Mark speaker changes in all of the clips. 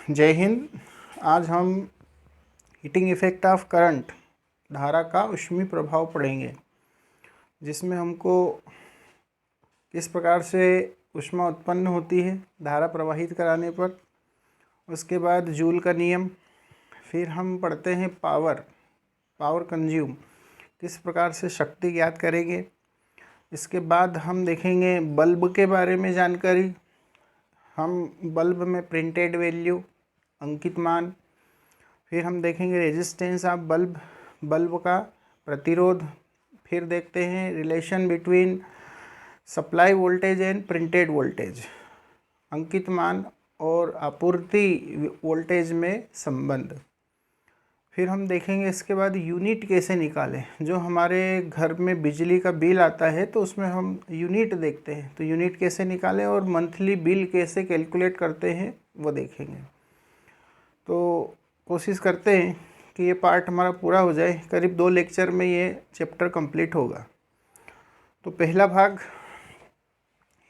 Speaker 1: जय हिंद। आज हम हीटिंग इफेक्ट ऑफ करंट, धारा का ऊष्मीय प्रभाव पढ़ेंगे, जिसमें हमको किस प्रकार से ऊष्मा उत्पन्न होती है धारा प्रवाहित कराने पर, उसके बाद जूल का नियम, फिर हम पढ़ते हैं पावर कंज्यूम, किस प्रकार से शक्ति ज्ञात करेंगे। इसके बाद हम देखेंगे बल्ब के बारे में जानकारी, हम बल्ब में प्रिंटेड वैल्यू, अंकित मान, फिर हम देखेंगे रेजिस्टेंस ऑफ बल्ब का प्रतिरोध, फिर देखते हैं relation between supply voltage and printed voltage, अंकित मान और आपूर्ति वोल्टेज में संबंध। फिर हम देखेंगे इसके बाद यूनिट कैसे निकालें। जो हमारे घर में बिजली का बिल आता है तो उसमें हम यूनिट देखते हैं, तो यूनिट कैसे निकालें और मंथली बिल कैसे कैलकुलेट करते हैं वो देखेंगे। तो कोशिश करते हैं कि ये पार्ट हमारा पूरा हो जाए, करीब 2 लेक्चर में ये चैप्टर कंप्लीट होगा। तो पहला भाग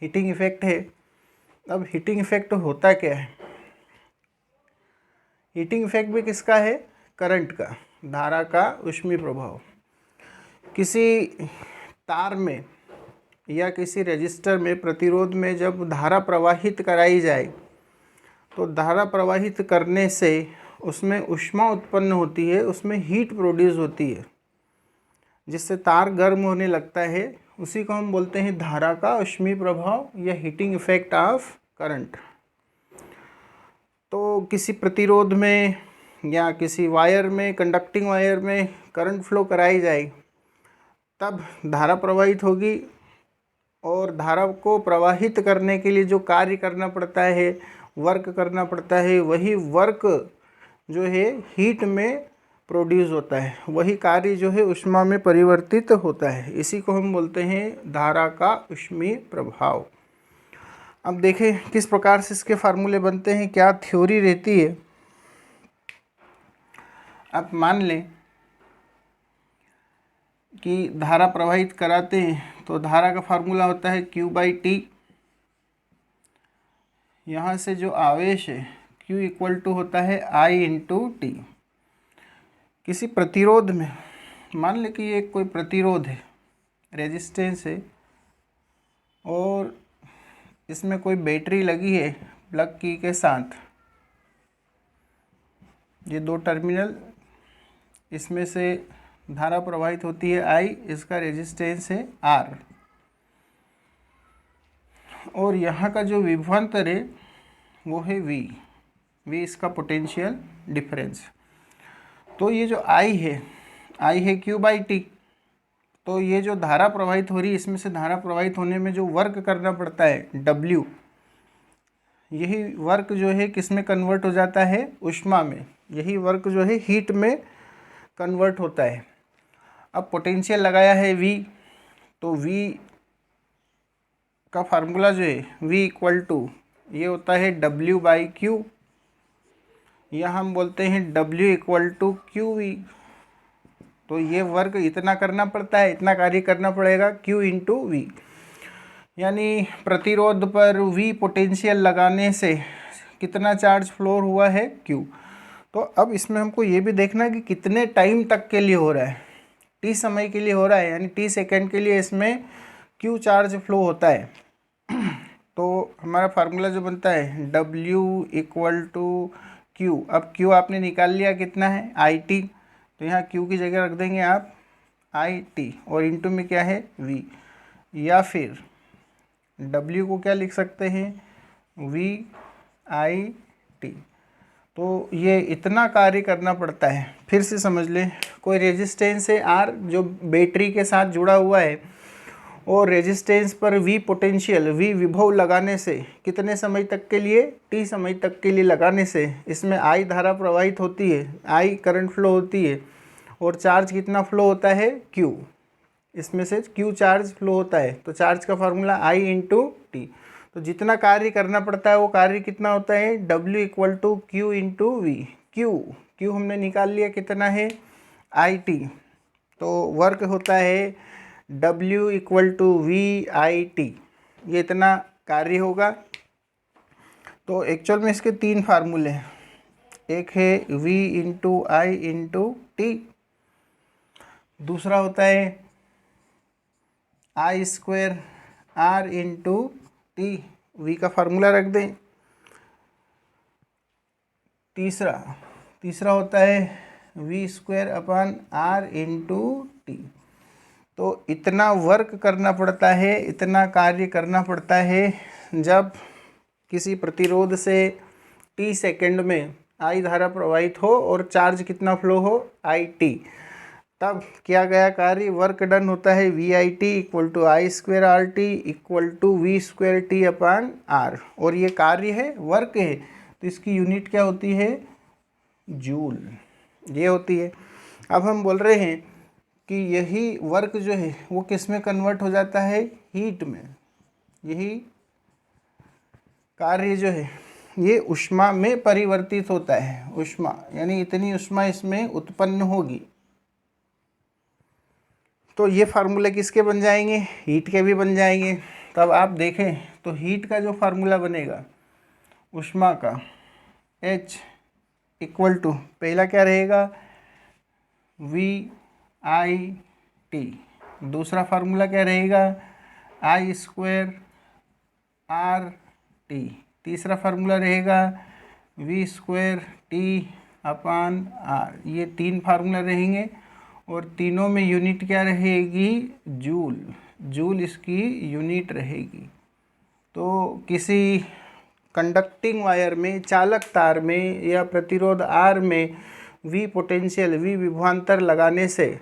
Speaker 1: हीटिंग इफेक्ट है। अब हीटिंग इफेक्ट होता क्या है? हीटिंग इफेक्ट भी किसका है? करंट का, धारा का ऊष्मीय प्रभाव। किसी तार में या किसी रेजिस्टर में, प्रतिरोध में जब धारा प्रवाहित कराई जाए तो धारा प्रवाहित करने से उसमें ऊष्मा उत्पन्न होती है, उसमें हीट प्रोड्यूस होती है, जिससे तार गर्म होने लगता है। उसी को हम बोलते हैं धारा का ऊष्मीय प्रभाव या हीटिंग इफेक्ट ऑफ करंट। तो किसी प्रतिरोध में या किसी वायर में, कंडक्टिंग वायर में करंट फ्लो कराई जाए तब धारा प्रवाहित होगी, और धारा को प्रवाहित करने के लिए जो कार्य करना पड़ता है, वर्क करना पड़ता है, वही वर्क जो है हीट में प्रोड्यूस होता है, वही कार्य जो है ऊष्मा में परिवर्तित होता है। इसी को हम बोलते हैं धारा का ऊष्मीय प्रभाव। अब देखें किस प्रकार से इसके फार्मूले बनते हैं, क्या थ्योरी रहती है। आप मान लें कि धारा प्रवाहित कराते हैं तो धारा का फार्मूला होता है Q/T। यहाँ से जो आवेश है Q इक्वल टू होता है I/T। किसी प्रतिरोध में मान लें कि ये कोई प्रतिरोध है, रेजिस्टेंस है, और इसमें कोई बैटरी लगी है प्लग की के साथ। ये 2 टर्मिनल, इसमें से धारा प्रवाहित होती है I, इसका रेजिस्टेंस है R, और यहाँ का जो विभवांतर है वो है V इसका पोटेंशियल डिफरेंस। तो ये जो I है Q/T। तो ये जो धारा प्रवाहित हो रही है, इसमें से धारा प्रवाहित होने में जो वर्क करना पड़ता है W, यही वर्क जो है किस में कन्वर्ट हो जाता है? ऊष्मा में। यही वर्क जो है हीट में कन्वर्ट होता है। अब पोटेंशियल लगाया है V, तो V का फार्मूला जो है V इक्वल टू ये होता है W/Q, या हम बोलते हैं W इक्वल टू QV। तो ये वर्क इतना करना पड़ता है, इतना कार्य करना पड़ेगा Q/V, यानी प्रतिरोध पर V पोटेंशियल लगाने से कितना चार्ज फ्लो हुआ है? Q। तो अब इसमें हमको ये भी देखना है कि कितने टाइम तक के लिए हो रहा है, T समय के लिए हो रहा है, यानी T सेकेंड के लिए इसमें Q चार्ज फ्लो होता है। तो हमारा फार्मूला जो बनता है W इक्वल टू Q। अब Q आपने निकाल लिया, कितना है? IT। तो यहाँ Q की जगह रख देंगे आप IT, और इंटू में क्या है? V। या फिर W को क्या लिख सकते हैं? VIT। तो ये इतना कार्य करना पड़ता है। फिर से समझ लें, कोई रेजिस्टेंस है R जो बैटरी के साथ जुड़ा हुआ है, और रेजिस्टेंस पर V पोटेंशियल, V विभव लगाने से कितने समय तक के लिए? T समय तक के लिए लगाने से इसमें I धारा प्रवाहित होती है, I करंट फ्लो होती है, और चार्ज कितना फ्लो होता है? Q। इसमें से Q चार्ज फ्लो होता है। तो चार्ज का फार्मूला I/T। तो जितना कार्य करना पड़ता है वो कार्य कितना होता है? W equal to Q/V। Q हमने निकाल लिया, कितना है? IT। तो वर्क होता है W इक्वल टू VIT। ये इतना कार्य होगा। तो एक्चुअल में इसके 3 फार्मूले हैं। एक है v into I into T, दूसरा होता है I square R into T, V का फार्मूला रख दें। तीसरा होता है V square upon R into T. तो इतना वर्क करना पड़ता है, इतना कार्य करना पड़ता है जब किसी प्रतिरोध से t सेकेंड में I धारा प्रवाहित हो और चार्ज कितना फ्लो हो, IT। तब किया गया कार्य वर्क डन होता है VIT equal to I square R T equal to V square T upon R. और ये कार्य है, वर्क है, तो इसकी यूनिट क्या होती है, जूल, ये होती है। अब हम बोल रहे हैं कि यही वर्क जो है वो किस में कन्वर्ट हो जाता है, हीट में। यही कार्य जो है ये ऊष्मा में परिवर्तित होता है। ऊष्मा यानी इतनी ऊष्मा इसमें उत्पन्न होगी। तो ये फार्मूले किसके बन जाएंगे, हीट के भी बन जाएंगे। तब आप देखें तो हीट का जो फार्मूला बनेगा ऊष्मा का, H इक्वल टू पहला क्या रहेगा, VIT। दूसरा फार्मूला क्या रहेगा, आई स्क्वायर आर टी। तीसरा फार्मूला रहेगा V square T upon R. ये 3 फार्मूला रहेंगे और तीनों में यूनिट क्या रहेगी, जूल। जूल इसकी यूनिट रहेगी। तो किसी कंडक्टिंग वायर में, चालक तार में या प्रतिरोध आर में वी पोटेंशियल, वी विभवांतर लगाने से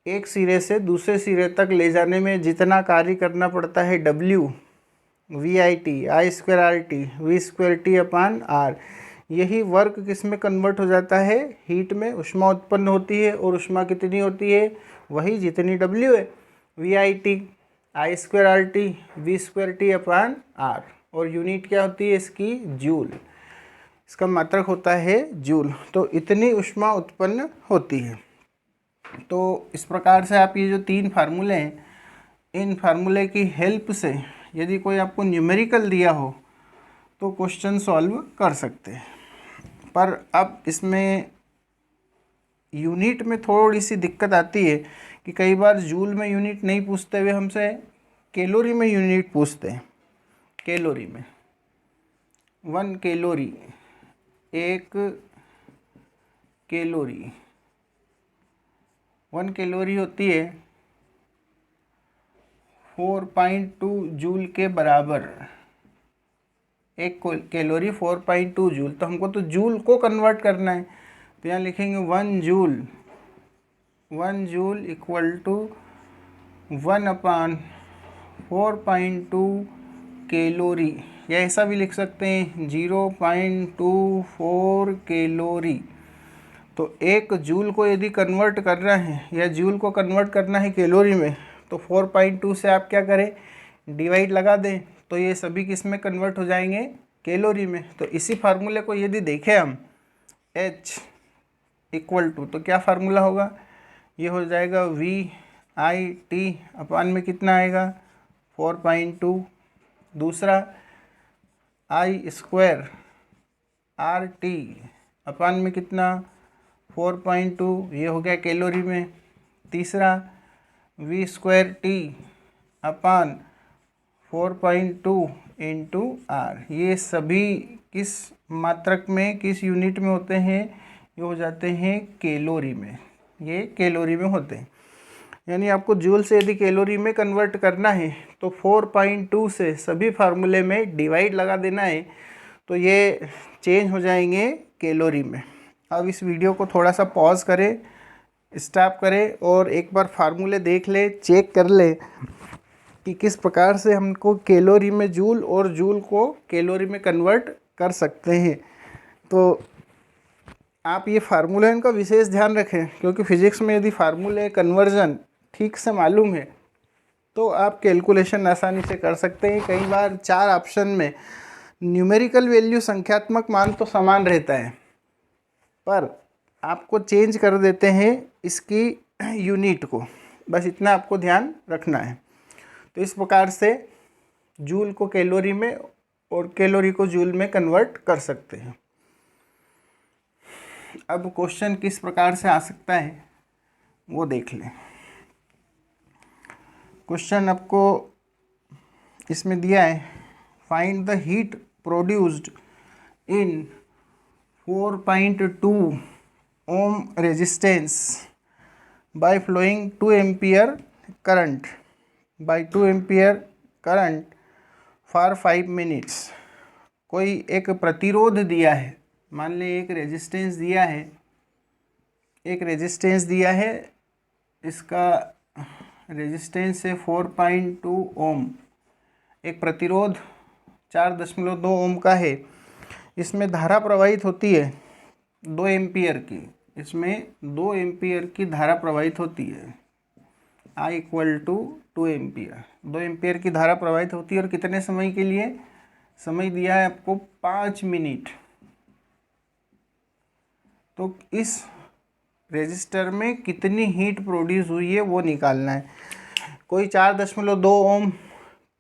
Speaker 1: एक सिरे से दूसरे सिरे तक ले जाने में जितना कार्य करना पड़ता है W, VIT, I square R T, V square T upon R, यही वर्क किस में कन्वर्ट हो जाता है, हीट में। ऊष्मा उत्पन्न होती है और ऊष्मा कितनी होती है, वही जितनी W है, VIT, I square R T, V square T upon R. और यूनिट क्या होती है इसकी, जूल। इसका मात्रक होता है जूल। तो इतनी ऊष्मा उत्पन्न होती है। तो इस प्रकार से आप ये जो 3 फार्मूले हैं, इन फार्मूले की हेल्प से यदि कोई आपको न्यूमेरिकल दिया हो तो क्वेश्चन सॉल्व कर सकते हैं। पर अब इसमें यूनिट में थोड़ी सी दिक्कत आती है कि कई बार जूल में यूनिट नहीं पूछते हुए हमसे कैलोरी में यूनिट पूछते हैं। कैलोरी में 1 कैलोरी, 1 कैलोरी, 1 कैलोरी होती है 4.2 जूल के बराबर। 1 कैलोरी 4.2 जूल। तो हमको तो जूल को कन्वर्ट करना है, तो यहाँ लिखेंगे 1 joule, 1 joule equal to 1/4.2 calorie, या ऐसा भी लिख सकते हैं 0.24 कैलोरी। तो 1 जूल को यदि कन्वर्ट करना है या जूल को कन्वर्ट करना है कैलोरी में, तो 4.2 से आप क्या करें, डिवाइड लगा दें, तो ये सभी किस में कन्वर्ट हो जाएंगे, कैलोरी में। तो इसी फार्मूले को यदि देखें हम, H इक्वल टू, तो क्या फार्मूला होगा, ये हो जाएगा VIT अपान में कितना आएगा 4.2, दूसरा I square R T upon में कितना 4.2, ये हो गया कैलोरी में। तीसरा V square T upon 4.2 into R. ये सभी किस मात्रक में, किस यूनिट में होते हैं, ये हो जाते हैं कैलोरी में। ये कैलोरी में होते हैं। यानी आपको जूल से यदि कैलोरी में कन्वर्ट करना है तो 4.2 से सभी फार्मूले में डिवाइड लगा देना है, तो ये चेंज हो जाएंगे कैलोरी में। अब इस वीडियो को थोड़ा सा पॉज करें, स्टॉप करें और एक बार फार्मूले देख ले, चेक कर ले कि किस प्रकार से हमको कैलोरी में जूल और जूल को कैलोरी में कन्वर्ट कर सकते हैं। तो आप ये फार्मूले इनका विशेष ध्यान रखें, क्योंकि फिजिक्स में यदि फार्मूले कन्वर्जन ठीक से मालूम है तो आप कैलकुलेशन आसानी से कर सकते हैं। कई बार 4 ऑप्शन में न्यूमेरिकल वैल्यू, संख्यात्मक मान तो समान रहता है, पर आपको चेंज कर देते हैं इसकी यूनिट को। बस इतना आपको ध्यान रखना है। तो इस प्रकार से जूल को कैलोरी में और कैलोरी को जूल में कन्वर्ट कर सकते हैं। अब क्वेश्चन किस प्रकार से आ सकता है वो देख लें। क्वेश्चन आपको इसमें दिया है, find the heat produced in 4.2 ohm resistance by flowing 2 ampere current by 2 ampere current for 5 minutes. कोई एक प्रतिरोध दिया है, मान लें एक रेजिस्टेंस दिया है, एक रेजिस्टेंस दिया है, इसका रेजिस्टेंस है 4.2 ओम, एक प्रतिरोध 4.2 ओम का है, इसमें धारा प्रवाहित होती है 2 एम्पियर की, इसमें 2 एम्पियर की धारा प्रवाहित होती है, I equal to 2 ampere, 2 ampere की धारा प्रवाहित होती है। और कितने समय के लिए? समय दिया है आपको 5 मिनट। तो इस रेजिस्टर में कितनी हीट प्रोड्यूस हुई है वो निकालना है। कोई 4.2 ओम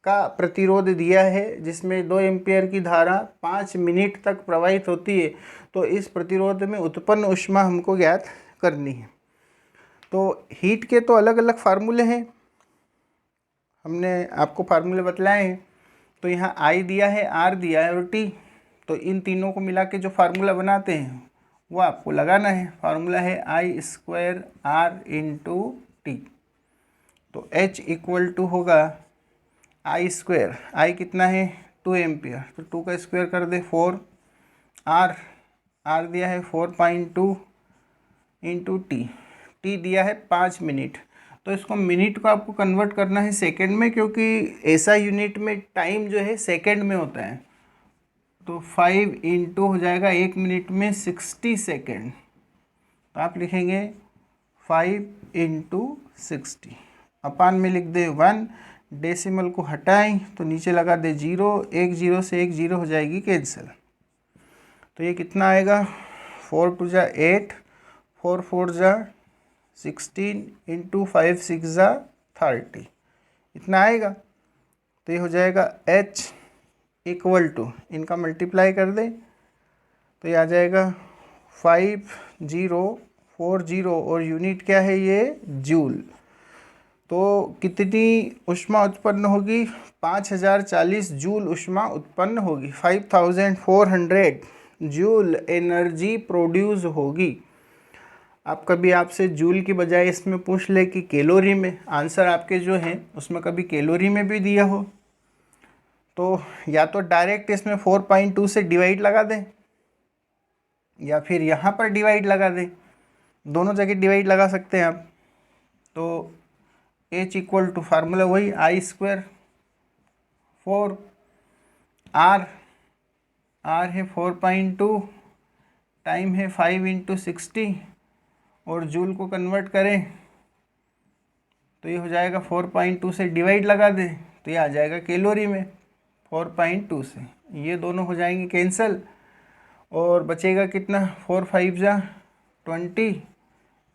Speaker 1: का प्रतिरोध दिया है जिसमें 2 एम्पियर की धारा 5 मिनट तक प्रवाहित होती है, तो इस प्रतिरोध में उत्पन्न ऊष्मा हमको ज्ञात करनी है। तो हीट के तो अलग अलग फार्मूले हैं, हमने आपको फार्मूले बतलाए हैं। तो यहाँ I दिया है, R दिया है और T, तो इन तीनों को मिला के जो फार्मूला बनाते हैं वो आपको लगाना है। फार्मूला है I² R इंटू T। तो H इक्वल टू होगा I², I कितना है 2 एम्पियर, तो 2 का स्क्वायर कर दे 4, R दिया है 4.2 इंटू T दिया है 5 मिनट। तो इसको मिनट को आपको कन्वर्ट करना है सेकंड में, क्योंकि ऐसा यूनिट में टाइम जो है सेकंड में होता है। तो 5 इंटू हो जाएगा 1 मिनट में 60 सेकेंड, तो आप लिखेंगे 5 इंटू 60, अपान में लिख दे 1, डेसिमल को हटाएं तो नीचे लगा दे 0, एक 0 से एक 0 हो जाएगी कैंसिल। तो ये कितना आएगा, 4 2 जा 8, 4 4 जा 16 इंटू 5 6 जा 30, इतना आएगा। तो ये हो जाएगा H इक्वल टू, इनका मल्टीप्लाई कर दे तो ये आ जाएगा 5040, और यूनिट क्या है ये, जूल। तो कितनी ऊष्मा उत्पन्न होगी, 5040 जूल ऊष्मा उत्पन्न होगी, 5400 जूल एनर्जी प्रोड्यूस होगी। आप कभी आपसे जूल की बजाय इसमें पूछ ले कि कैलोरी में, आंसर आपके जो हैं उसमें कभी कैलोरी में भी दिया हो, तो या तो डायरेक्ट इसमें 4.2 से डिवाइड लगा दें या फिर यहाँ पर डिवाइड लगा दें, दोनों जगह डिवाइड लगा सकते हैं आप। तो H इक्वल टू फार्मूला वही I², 4, R है 4.2, टाइम है 5 इंटू 60, और जूल को कन्वर्ट करें तो ये हो जाएगा 4.2 से डिवाइड लगा दें तो ये आ जाएगा कैलोरी में 4.2 से, ये दोनों हो जाएंगे कैंसिल, और बचेगा कितना, 4 5 जा 20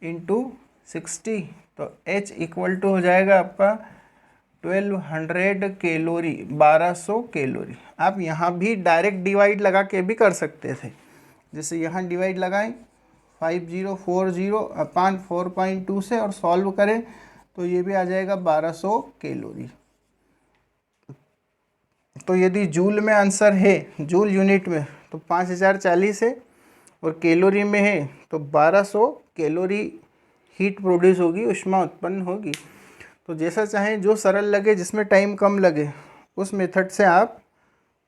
Speaker 1: इंटू 60, तो H इक्वल टू हो जाएगा आपका 1200 कैलोरी, 1200 कैलोरी। आप यहाँ भी डायरेक्ट डिवाइड लगा के भी कर सकते थे, जैसे यहाँ डिवाइड लगाएं 5040 अपान 4.2 से और सॉल्व करें तो ये भी आ जाएगा 1200 कैलोरी। तो यदि जूल में आंसर है, जूल यूनिट में, तो 5040 है, और कैलोरी में है तो 1200 कैलोरी हीट प्रोड्यूस होगी, ऊष्मा उत्पन्न होगी। तो जैसा चाहें, जो सरल लगे, जिसमें टाइम कम लगे, उस मेथड से आप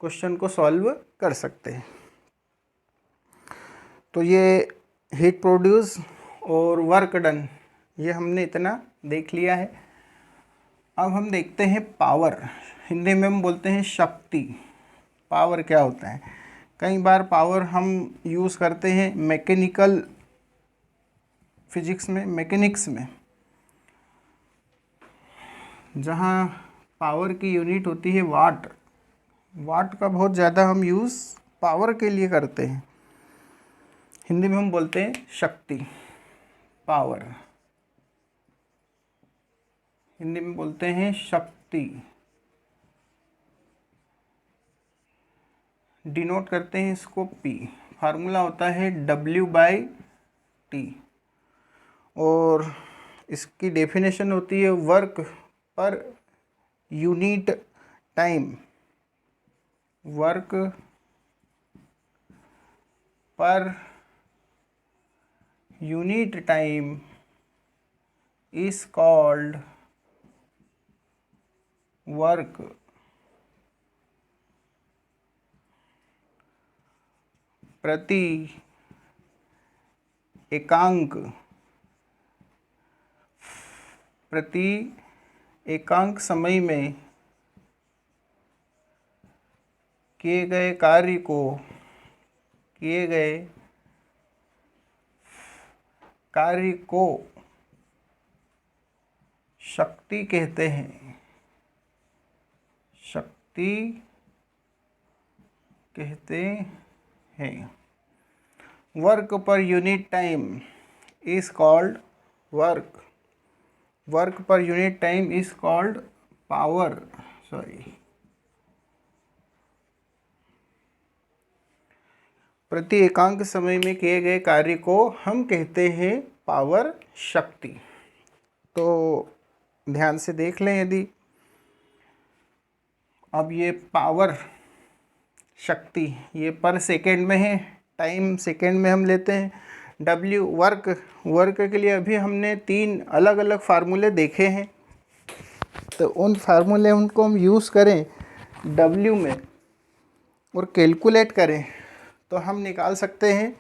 Speaker 1: क्वेश्चन को सॉल्व कर सकते हैं। तो ये हीट प्रोड्यूस और वर्क डन, ये हमने इतना देख लिया है। अब हम देखते हैं पावर, हिंदी में हम बोलते हैं शक्ति। पावर क्या होता है? कई बार पावर हम यूज़ करते हैं मैकेनिकल फिजिक्स में, मैकेनिक्स में, जहाँ पावर की यूनिट होती है वाट। वाट का बहुत ज़्यादा हम यूज़ पावर के लिए करते हैं। हिंदी में हम बोलते हैं शक्ति, पावर, हिंदी में बोलते हैं शक्ति। डिनोट करते हैं इसको P, फार्मूला होता है W/T। टी। और इसकी डेफिनेशन होती है work per unit time, work per unit time is called work। प्रति एकांक, प्रति एकांक समय में किए गए कार्य को, किए गए कार्य को शक्ति कहते हैं, शक्ति कहते हैं। Work per unit time is called work, work per unit time is called power, प्रति एकांक समय में किए गए कार्य को हम कहते हैं पावर, शक्ति। तो ध्यान से देख लें, यदि अब ये पावर, शक्ति, ये पर सेकेंड में है, टाइम सेकेंड में हम लेते हैं। डब्ल्यू वर्क, वर्क के लिए अभी हमने 3 अलग अलग फार्मूले देखे हैं, तो उन फार्मूले उनको हम यूज़ करें डब्ल्यू में और कैलकुलेट करें तो हम निकाल सकते हैं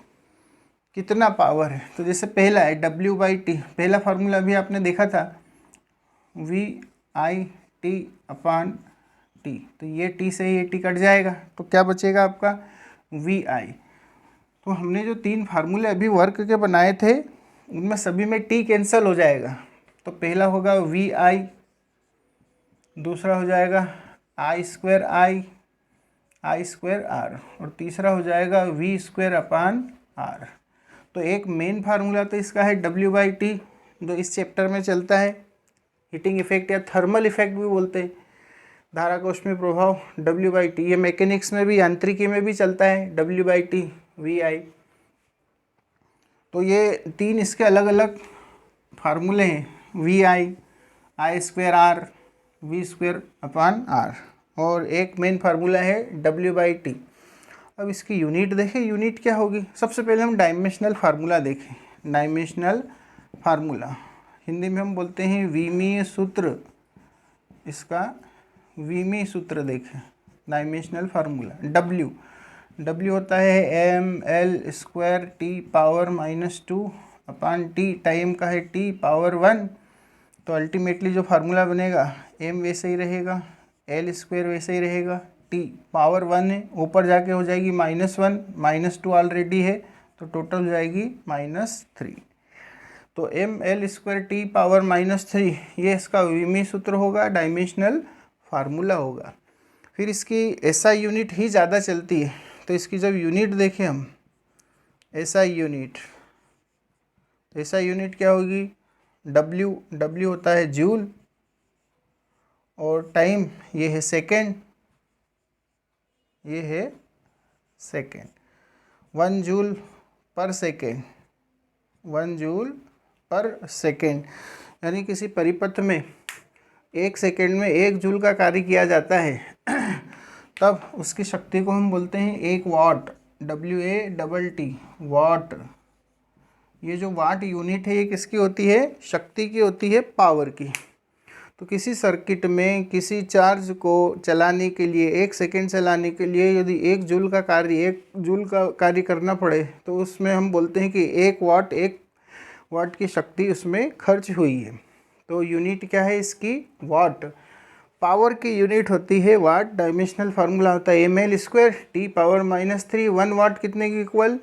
Speaker 1: कितना पावर है। तो जैसे पहला है W/T, पहला फार्मूला भी आपने देखा था VI/T/T, तो ये T से ये T कट जाएगा, तो क्या बचेगा आपका VI। तो हमने जो 3 फार्मूले अभी वर्क के बनाए थे उनमें सभी में T कैंसिल हो जाएगा, तो पहला होगा VI, दूसरा हो जाएगा I²R, और तीसरा हो जाएगा V²/R। तो एक मेन फार्मूला तो इसका है W/T, जो इस चैप्टर में चलता है, हीटिंग इफेक्ट या थर्मल इफेक्ट भी बोलते हैं, धारा का ऊष्मीय प्रभाव W/T। ये मैकेनिक्स में भी, यांत्रिकी में भी चलता है W/T, VI। तो ये 3 इसके अलग अलग फार्मूले हैं, VI, I²R, V²/R, और एक मेन फार्मूला है W/T। अब इसकी यूनिट देखें, यूनिट क्या होगी। सबसे पहले हम डायमेंशनल फार्मूला देखें। डायमेंशनल फार्मूला हिंदी में हम बोलते हैं विमीय सूत्र, इसका विमीय सूत्र देखें। डायमेंशनल फार्मूला W होता है mL²T⁻²T, टाइम का है T⁻1। तो अल्टीमेटली जो फार्मूला बनेगा m वैसे ही रहेगा, L² वैसे ही रहेगा, T⁻1 है, ऊपर जाके हो जाएगी -1, -2 ऑलरेडी है, तो टोटल हो जाएगी -3। तो mL²T⁻−3 ये इसका विमीय सूत्र होगा, डायमेंशनल फार्मूला होगा। फिर इसकी SI यूनिट ही ज़्यादा चलती है, तो इसकी जब यूनिट देखें हम, SI यूनिट, तो SI यूनिट क्या होगी, W होता है जूल, और टाइम ये है सेकेंड, ये है सेकेंड, 1 जूल पर सेकेंड, 1 जूल पर सेकेंड। यानी किसी परिपथ में 1 सेकेंड में 1 जूल का कार्य किया जाता है तब उसकी शक्ति को हम बोलते हैं 1 वाट, WATT, वाट। ये जो वाट यूनिट है ये किसकी होती है, शक्ति की होती है, पावर की। तो किसी सर्किट में किसी चार्ज को चलाने के लिए, 1 सेकेंड चलाने के लिए यदि 1 जूल का कार्य करना पड़े, तो उसमें हम बोलते हैं कि 1 वाट की शक्ति उसमें खर्च हुई है। तो यूनिट क्या है इसकी, वाट। पावर की यूनिट होती है वाट। डायमेंशनल फार्मूला होता है mL²T⁻−3, 1 वाट कितने की इक्वल,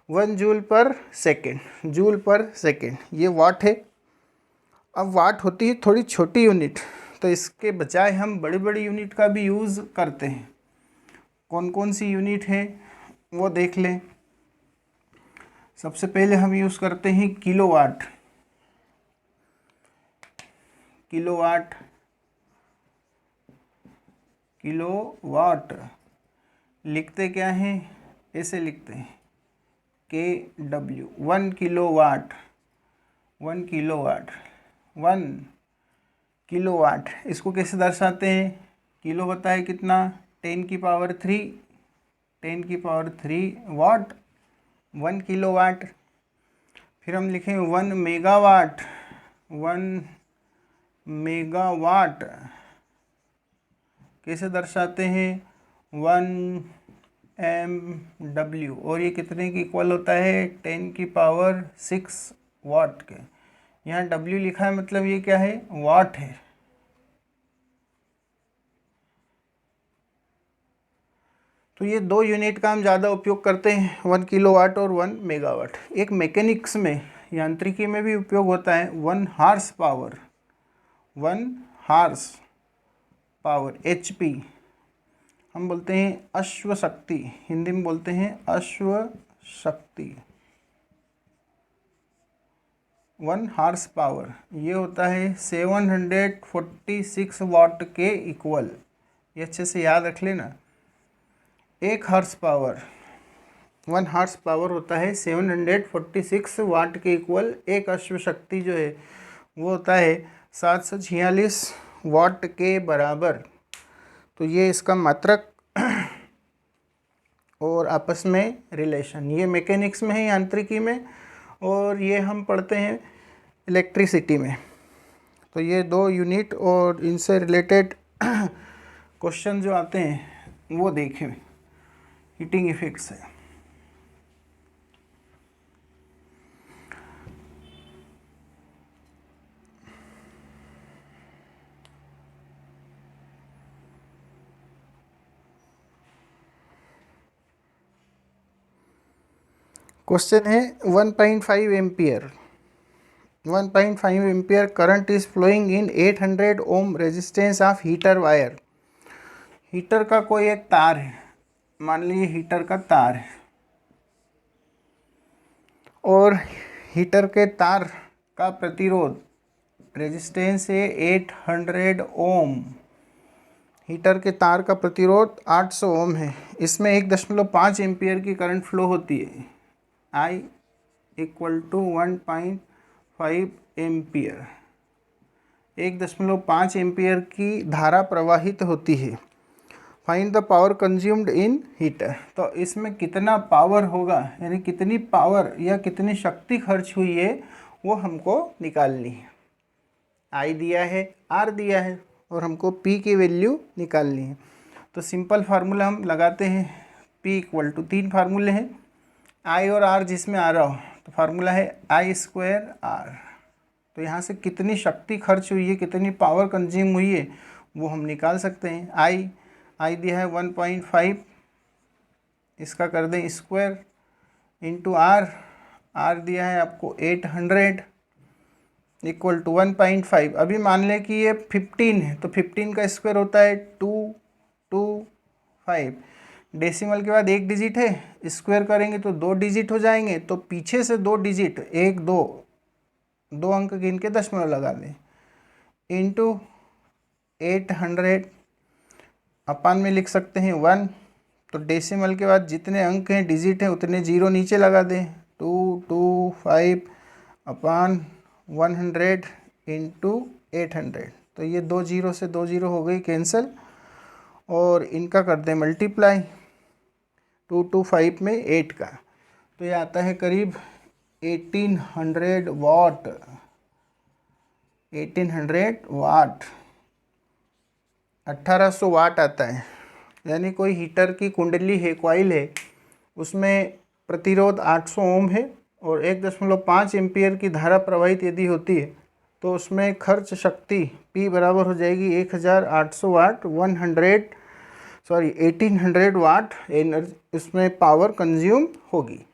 Speaker 1: 1 जूल पर सेकेंड, जूल पर सेकेंड, ये वाट है। अब वाट होती है थोड़ी छोटी यूनिट, तो इसके बजाय हम बड़ी बड़ी यूनिट का भी यूज़ करते हैं। कौन कौन सी यूनिट है वो देख लें। सबसे पहले हम यूज़ करते हैं किलोवाट। किलोवाट, किलोवाट लिखते क्या हैं, ऐसे लिखते हैं kW, 1 किलोवाट, 1 किलोवाट, 1 किलोवाट। इसको कैसे दर्शाते हैं? किलो होता है कितना? 10 की पावर 3, 10 की पावर 3 वाट, 1 किलोवाट। फिर हम लिखें 1 मेगावाट, 1 मेगावाट कैसे दर्शाते हैं? 1 MW, और ये कितने की इक्वल होता है? 10 की पावर 6 वाट के। यहाँ W लिखा है मतलब ये क्या है? वाट है। तो ये दो यूनिट का हम ज़्यादा उपयोग करते हैं, 1 किलोवाट और 1 मेगावाट। एक मैकेनिक्स में, यांत्रिकी में भी उपयोग होता है 1 horse power, 1 horse power HP, हम बोलते हैं अश्व शक्ति, हिंदी में बोलते हैं अश्व शक्ति। 1 हार्स पावर ये होता है 746 वाट के इक्वल। ये अच्छे से याद रख लेना। 1 हार्स पावर, 1 हार्स पावर होता है 746 वाट के इक्वल। एक अश्व शक्ति जो है वो होता है 746 वाट के बराबर। तो ये इसका मात्रक और आपस में रिलेशन, ये मैकेनिक्स में है, यांत्रिकी में, और ये हम पढ़ते हैं इलेक्ट्रिसिटी में। तो ये दो यूनिट और इनसे रिलेटेड क्वेश्चन जो आते हैं वो देखें, हीटिंग इफेक्ट्स है। क्वेश्चन है 1.5 ampere, 1.5 ampere current is flowing in 800 ohm resistance of heater wire. Heater का कोई एक तार है, मान लीजिए हीटर का तार है, और हीटर के तार का प्रतिरोध रेजिस्टेंस है 800 ओम। हीटर के तार का प्रतिरोध 800 ओम है। इसमें 1.5 एम्पियर की करंट फ्लो होती है। I equal to 1.5 ampere, 1.5 ampere की धारा प्रवाहित होती है। Find the power consumed in heater. तो इसमें कितना पावर होगा, यानी कितनी पावर या कितनी शक्ति खर्च हुई है वो हमको निकालनी है। I दिया है, R दिया है, और हमको P की वैल्यू निकालनी है। तो सिंपल फार्मूला हम लगाते हैं। P इक्वल टू 3 फार्मूले हैं, I और R जिसमें आ रहा हो, तो फार्मूला है I²R। तो यहाँ से कितनी शक्ति खर्च हुई है, कितनी पावर कंज्यूम हुई है वो हम निकाल सकते हैं। I दिया है 1.5, इसका कर दें स्क्वायर, इंटू R दिया है आपको 800 इक्वल टू 1.5। अभी मान लें कि ये 15 है, तो 15 का स्क्वायर होता है 225। डेसिमल के बाद एक डिजिट है, स्क्वायर करेंगे तो 2 डिजिट हो जाएंगे, तो पीछे से 2 डिजिट, 1 2 2 अंक गिन के दशमलव लगा दें, इंटू 800 अपान में लिख सकते हैं 1। तो डेसिमल के बाद जितने अंक हैं, डिजिट हैं, उतने जीरो नीचे लगा दें, 225 अपान 100 इंटू 800। तो ये 2 जीरो से 2 जीरो हो गई कैंसिल, और इनका कर दें मल्टीप्लाई 225 में 8 का, तो ये आता है करीब 1800 वाट, 1800 वाट, 1800 वाट आता है। यानी कोई हीटर की कुंडली है, कॉइल है, उसमें प्रतिरोध 800 ओम है और 1.5 एम्पियर की धारा प्रवाहित यदि होती है, तो उसमें खर्च शक्ति P बराबर हो जाएगी 1800 वाट, 1800 वाट एनर्जी इसमें पावर कंज्यूम होगी।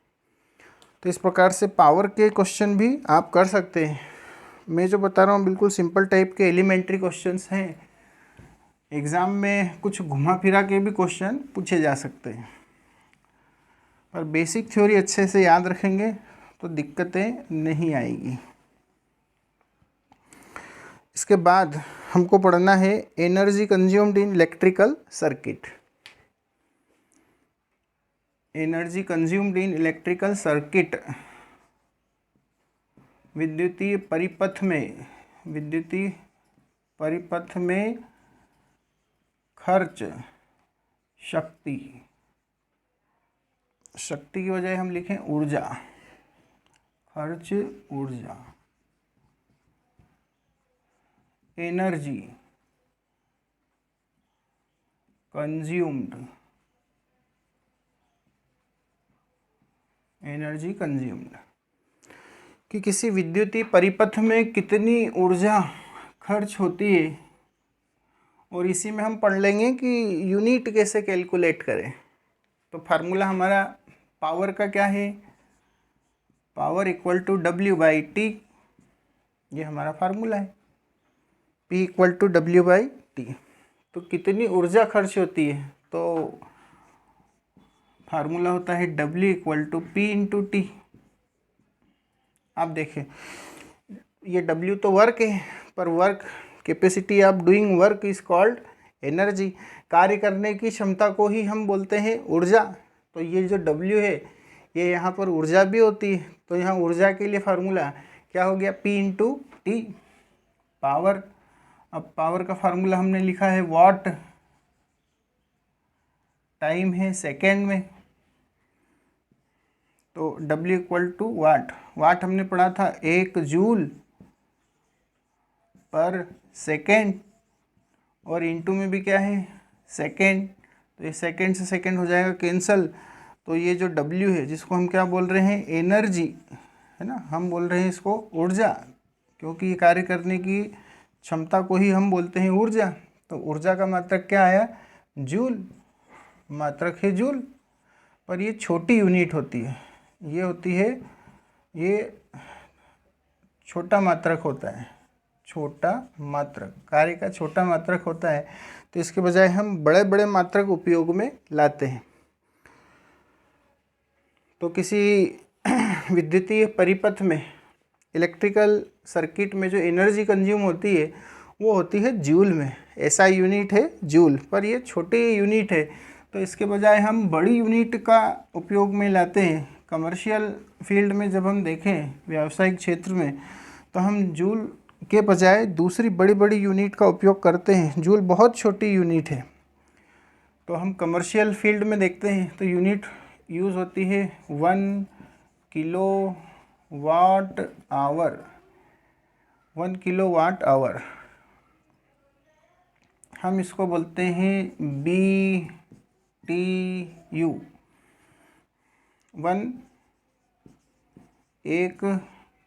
Speaker 1: तो इस प्रकार से पावर के क्वेश्चन भी आप कर सकते हैं। मैं जो बता रहा हूँ बिल्कुल सिंपल टाइप के एलिमेंट्री क्वेश्चंस हैं। एग्ज़ाम में कुछ घुमा फिरा के भी क्वेश्चन पूछे जा सकते हैं, पर बेसिक थ्योरी अच्छे से याद रखेंगे तो दिक्कतें नहीं आएगी। इसके बाद हमको पढ़ना है energy consumed in electrical circuit. Energy consumed in electrical circuit, विद्युतीय परिपथ में खर्च शक्ति की बजाय हम लिखें ऊर्जा, खर्च ऊर्जा, एनर्जी कंज्यूम्ड, कि किसी विद्युतीय परिपथ में कितनी ऊर्जा खर्च होती है, और इसी में हम पढ़ लेंगे कि यूनिट कैसे कैलकुलेट करें। तो फार्मूला हमारा पावर का क्या है, पावर इक्वल टू W/T, ये हमारा फार्मूला है, P इक्वल टू W/T। तो कितनी ऊर्जा खर्च होती है, तो फार्मूला होता है W equal to P into T। आप देखें ये W तो वर्क है, पर work capacity of doing work is called energy, कार्य करने की क्षमता को ही हम बोलते हैं ऊर्जा। तो ये जो W है ये यहाँ पर ऊर्जा भी होती है, तो यहाँ ऊर्जा के लिए फार्मूला क्या हो गया, P इंटू टी, पावर। अब पावर का फार्मूला हमने लिखा है वाट, टाइम है सेकेंड में, तो W इक्वल टू वाट, वाट हमने पढ़ा था 1 जूल पर सेकेंड, और इंटू में भी क्या है सेकेंड, तो ये सेकेंड से सेकेंड हो जाएगा कैंसल। तो ये जो W है जिसको हम क्या बोल रहे हैं, एनर्जी है ना, हम बोल रहे हैं इसको ऊर्जा, क्योंकि ये कार्य करने की क्षमता को ही हम बोलते हैं ऊर्जा। तो ऊर्जा का मात्रक क्या आया, जूल, मात्रक है जूल, पर ये छोटी यूनिट होती है, ये होती है, ये छोटा मात्रक होता है, छोटा मात्रक, कार्य का छोटा मात्रक होता है। तो इसके बजाय हम बड़े बड़े मात्रक उपयोग में लाते हैं। तो किसी विद्युतीय परिपथ में, इलेक्ट्रिकल सर्किट में जो एनर्जी कंज्यूम होती है वो होती है जूल में, ऐसा यूनिट है जूल, पर ये छोटी यूनिट है, तो इसके बजाय हम बड़ी यूनिट का उपयोग में लाते हैं। कमर्शियल फील्ड में जब हम देखें, व्यावसायिक क्षेत्र में, तो हम जूल के बजाय दूसरी बड़ी बड़ी यूनिट का उपयोग करते हैं। जूल बहुत छोटी यूनिट है, तो हम कमर्शियल फील्ड में देखते हैं तो यूनिट यूज़ होती है 1 किलोवाट आवर, 1 किलोवाट आवर, हम इसको बोलते हैं BTU, 1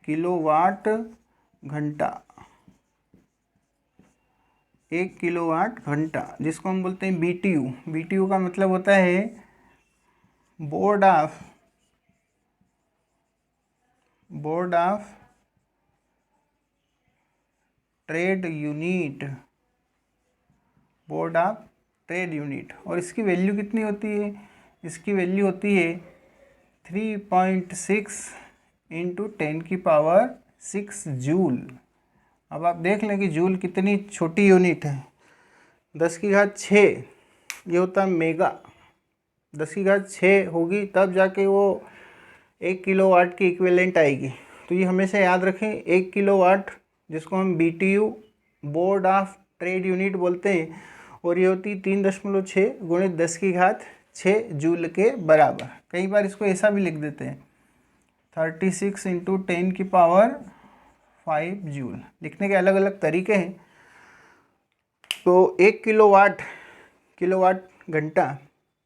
Speaker 1: किलोवाट घंटा, 1 किलोवाट घंटा, जिसको हम बोलते हैं BTU। BTU का मतलब होता है board of trade unit, board of trade unit. और इसकी वैल्यू कितनी होती है, इसकी वैल्यू होती है 3.6 इंटू 10⁻⁶ जूल। अब आप देख लें कि जूल कितनी छोटी यूनिट है, 10⁶ ये होता है मेगा, 10⁶ होगी तब जाके वो 1 किलोवाट की इक्विवेलेंट आएगी। तो ये हमेशा याद रखें, 1 किलोवाट जिसको हम BTU, board of trade unit बोलते हैं, और ये होती 3.6 गुणित 10⁶ जूल के बराबर। कई बार इसको ऐसा भी लिख देते हैं 36 इंटू 10⁵ जूल, लिखने के अलग अलग तरीके हैं। तो 1 किलोवाट घंटा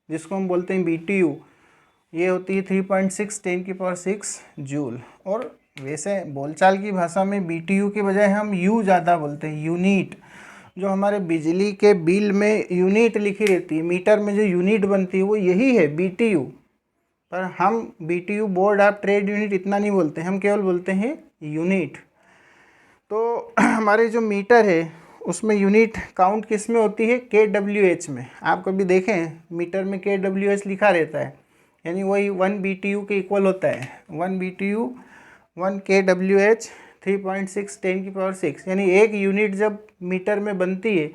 Speaker 1: जिसको हम बोलते हैं BTU, ये होती है 3.6 10⁶ जूल। और वैसे बोलचाल की भाषा में BTU के बजाय हम U ज़्यादा बोलते हैं, यूनिट। जो हमारे बिजली के बिल में यूनिट लिखी रहती है, मीटर में जो यूनिट बनती है वो यही है BTU, पर हम BTU, board of trade unit, इतना नहीं बोलते, हम केवल बोलते हैं यूनिट। तो हमारे जो मीटर है उसमें यूनिट काउंट किस में होती है, kWh में। आप कभी देखें मीटर में kWh लिखा रहता है, यानी वही 1 BTU के इक्वल होता है। 1 BTU 1 kWh 3.6 10⁶, यानी एक यूनिट जब मीटर में बनती है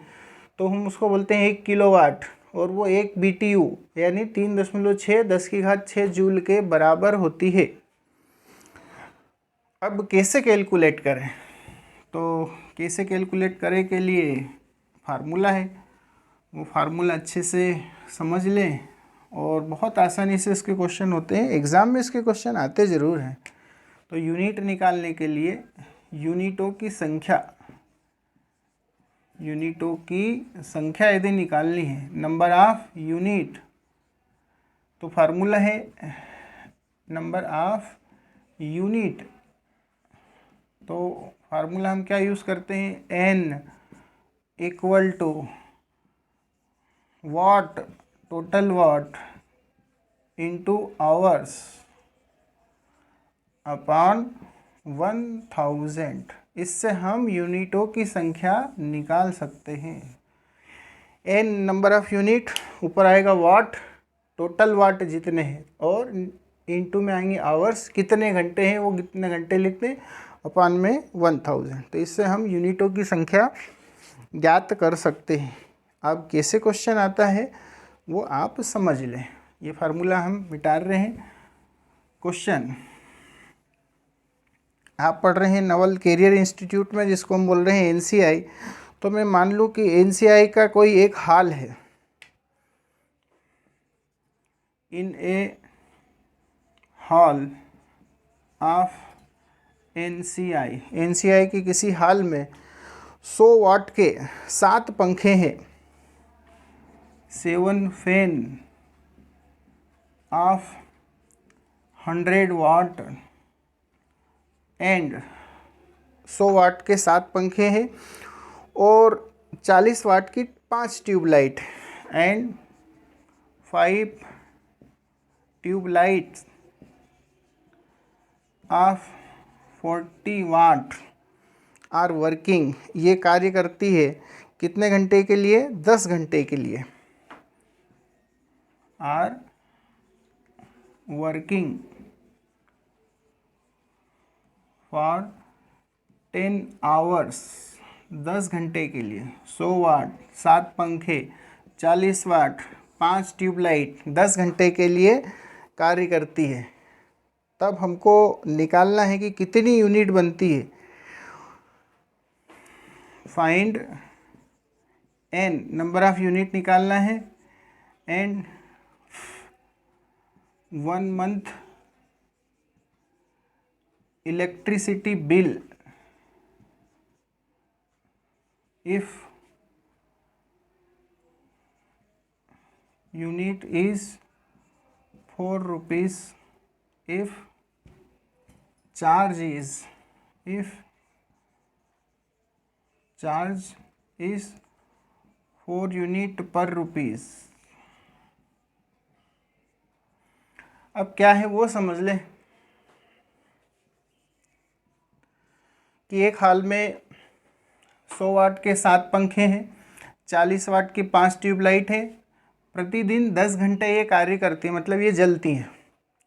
Speaker 1: तो हम उसको बोलते हैं 1 किलोवाट, और वो 1 BTU यानी 3.6 10⁶ जूल के बराबर होती है। अब कैसे कैलकुलेट करें? तो कैसे कैलकुलेट करें के लिए फार्मूला है, वो फार्मूला अच्छे से समझ लें और बहुत आसानी से इसके क्वेश्चन होते हैं। एग्ज़ाम में इसके क्वेश्चन आते ज़रूर हैं। तो यूनिट निकालने के लिए यूनिटों की संख्या यदि निकालनी है, नंबर ऑफ यूनिट, तो फार्मूला है नंबर ऑफ यूनिट। तो फार्मूला हम क्या यूज़ करते हैं? n equal to watt, total watt into hours upon 1000। इससे हम यूनिटों की संख्या निकाल सकते हैं। n नंबर ऑफ यूनिट, ऊपर आएगा वाट, टोटल वाट जितने हैं, और इंटू में आएंगे आवर्स, कितने घंटे हैं वो कितने घंटे लिखते हैं, अपॉन में 1000। तो इससे हम यूनिटों की संख्या ज्ञात कर सकते हैं। अब कैसे क्वेश्चन आता है वो आप समझ लें। ये फार्मूला हम मिटा रहे हैं। क्वेश्चन आप पढ़ रहे हैं नवल कैरियर इंस्टीट्यूट में, जिसको हम बोल रहे हैं NCI। तो मैं मान लूँ कि NCI का कोई एक हॉल है। इन ए हॉल ऑफ NCI की किसी हॉल में 100 वाट के 7 पंखे हैं, 7 fan of 100 watt and 100 watt के 7 पंखे हैं, और 40 वाट की 5 tube light and 5 tube lights of 40 watt are working. ये कार्य करती है कितने घंटे के लिए? 10 घंटे के लिए। आर वर्किंग फॉर 10 आवर्स, 10 घंटे के लिए। 100 वाट 7 पंखे, 40 वाट 5 ट्यूबलाइट 10 घंटे के लिए कार्य करती है। तब हमको निकालना है कि कितनी यूनिट बनती है। Find n number of unit निकालना है, and 1 month electricity bill if unit is 4 rupees, if charge is 4 unit per rupees। अब क्या है वो समझ लें कि एक हाल में 100 वाट के 7 पंखे हैं, 40 वाट की 5 ट्यूबलाइट है, प्रतिदिन 10 घंटे ये कार्य करती है, मतलब ये जलती हैं।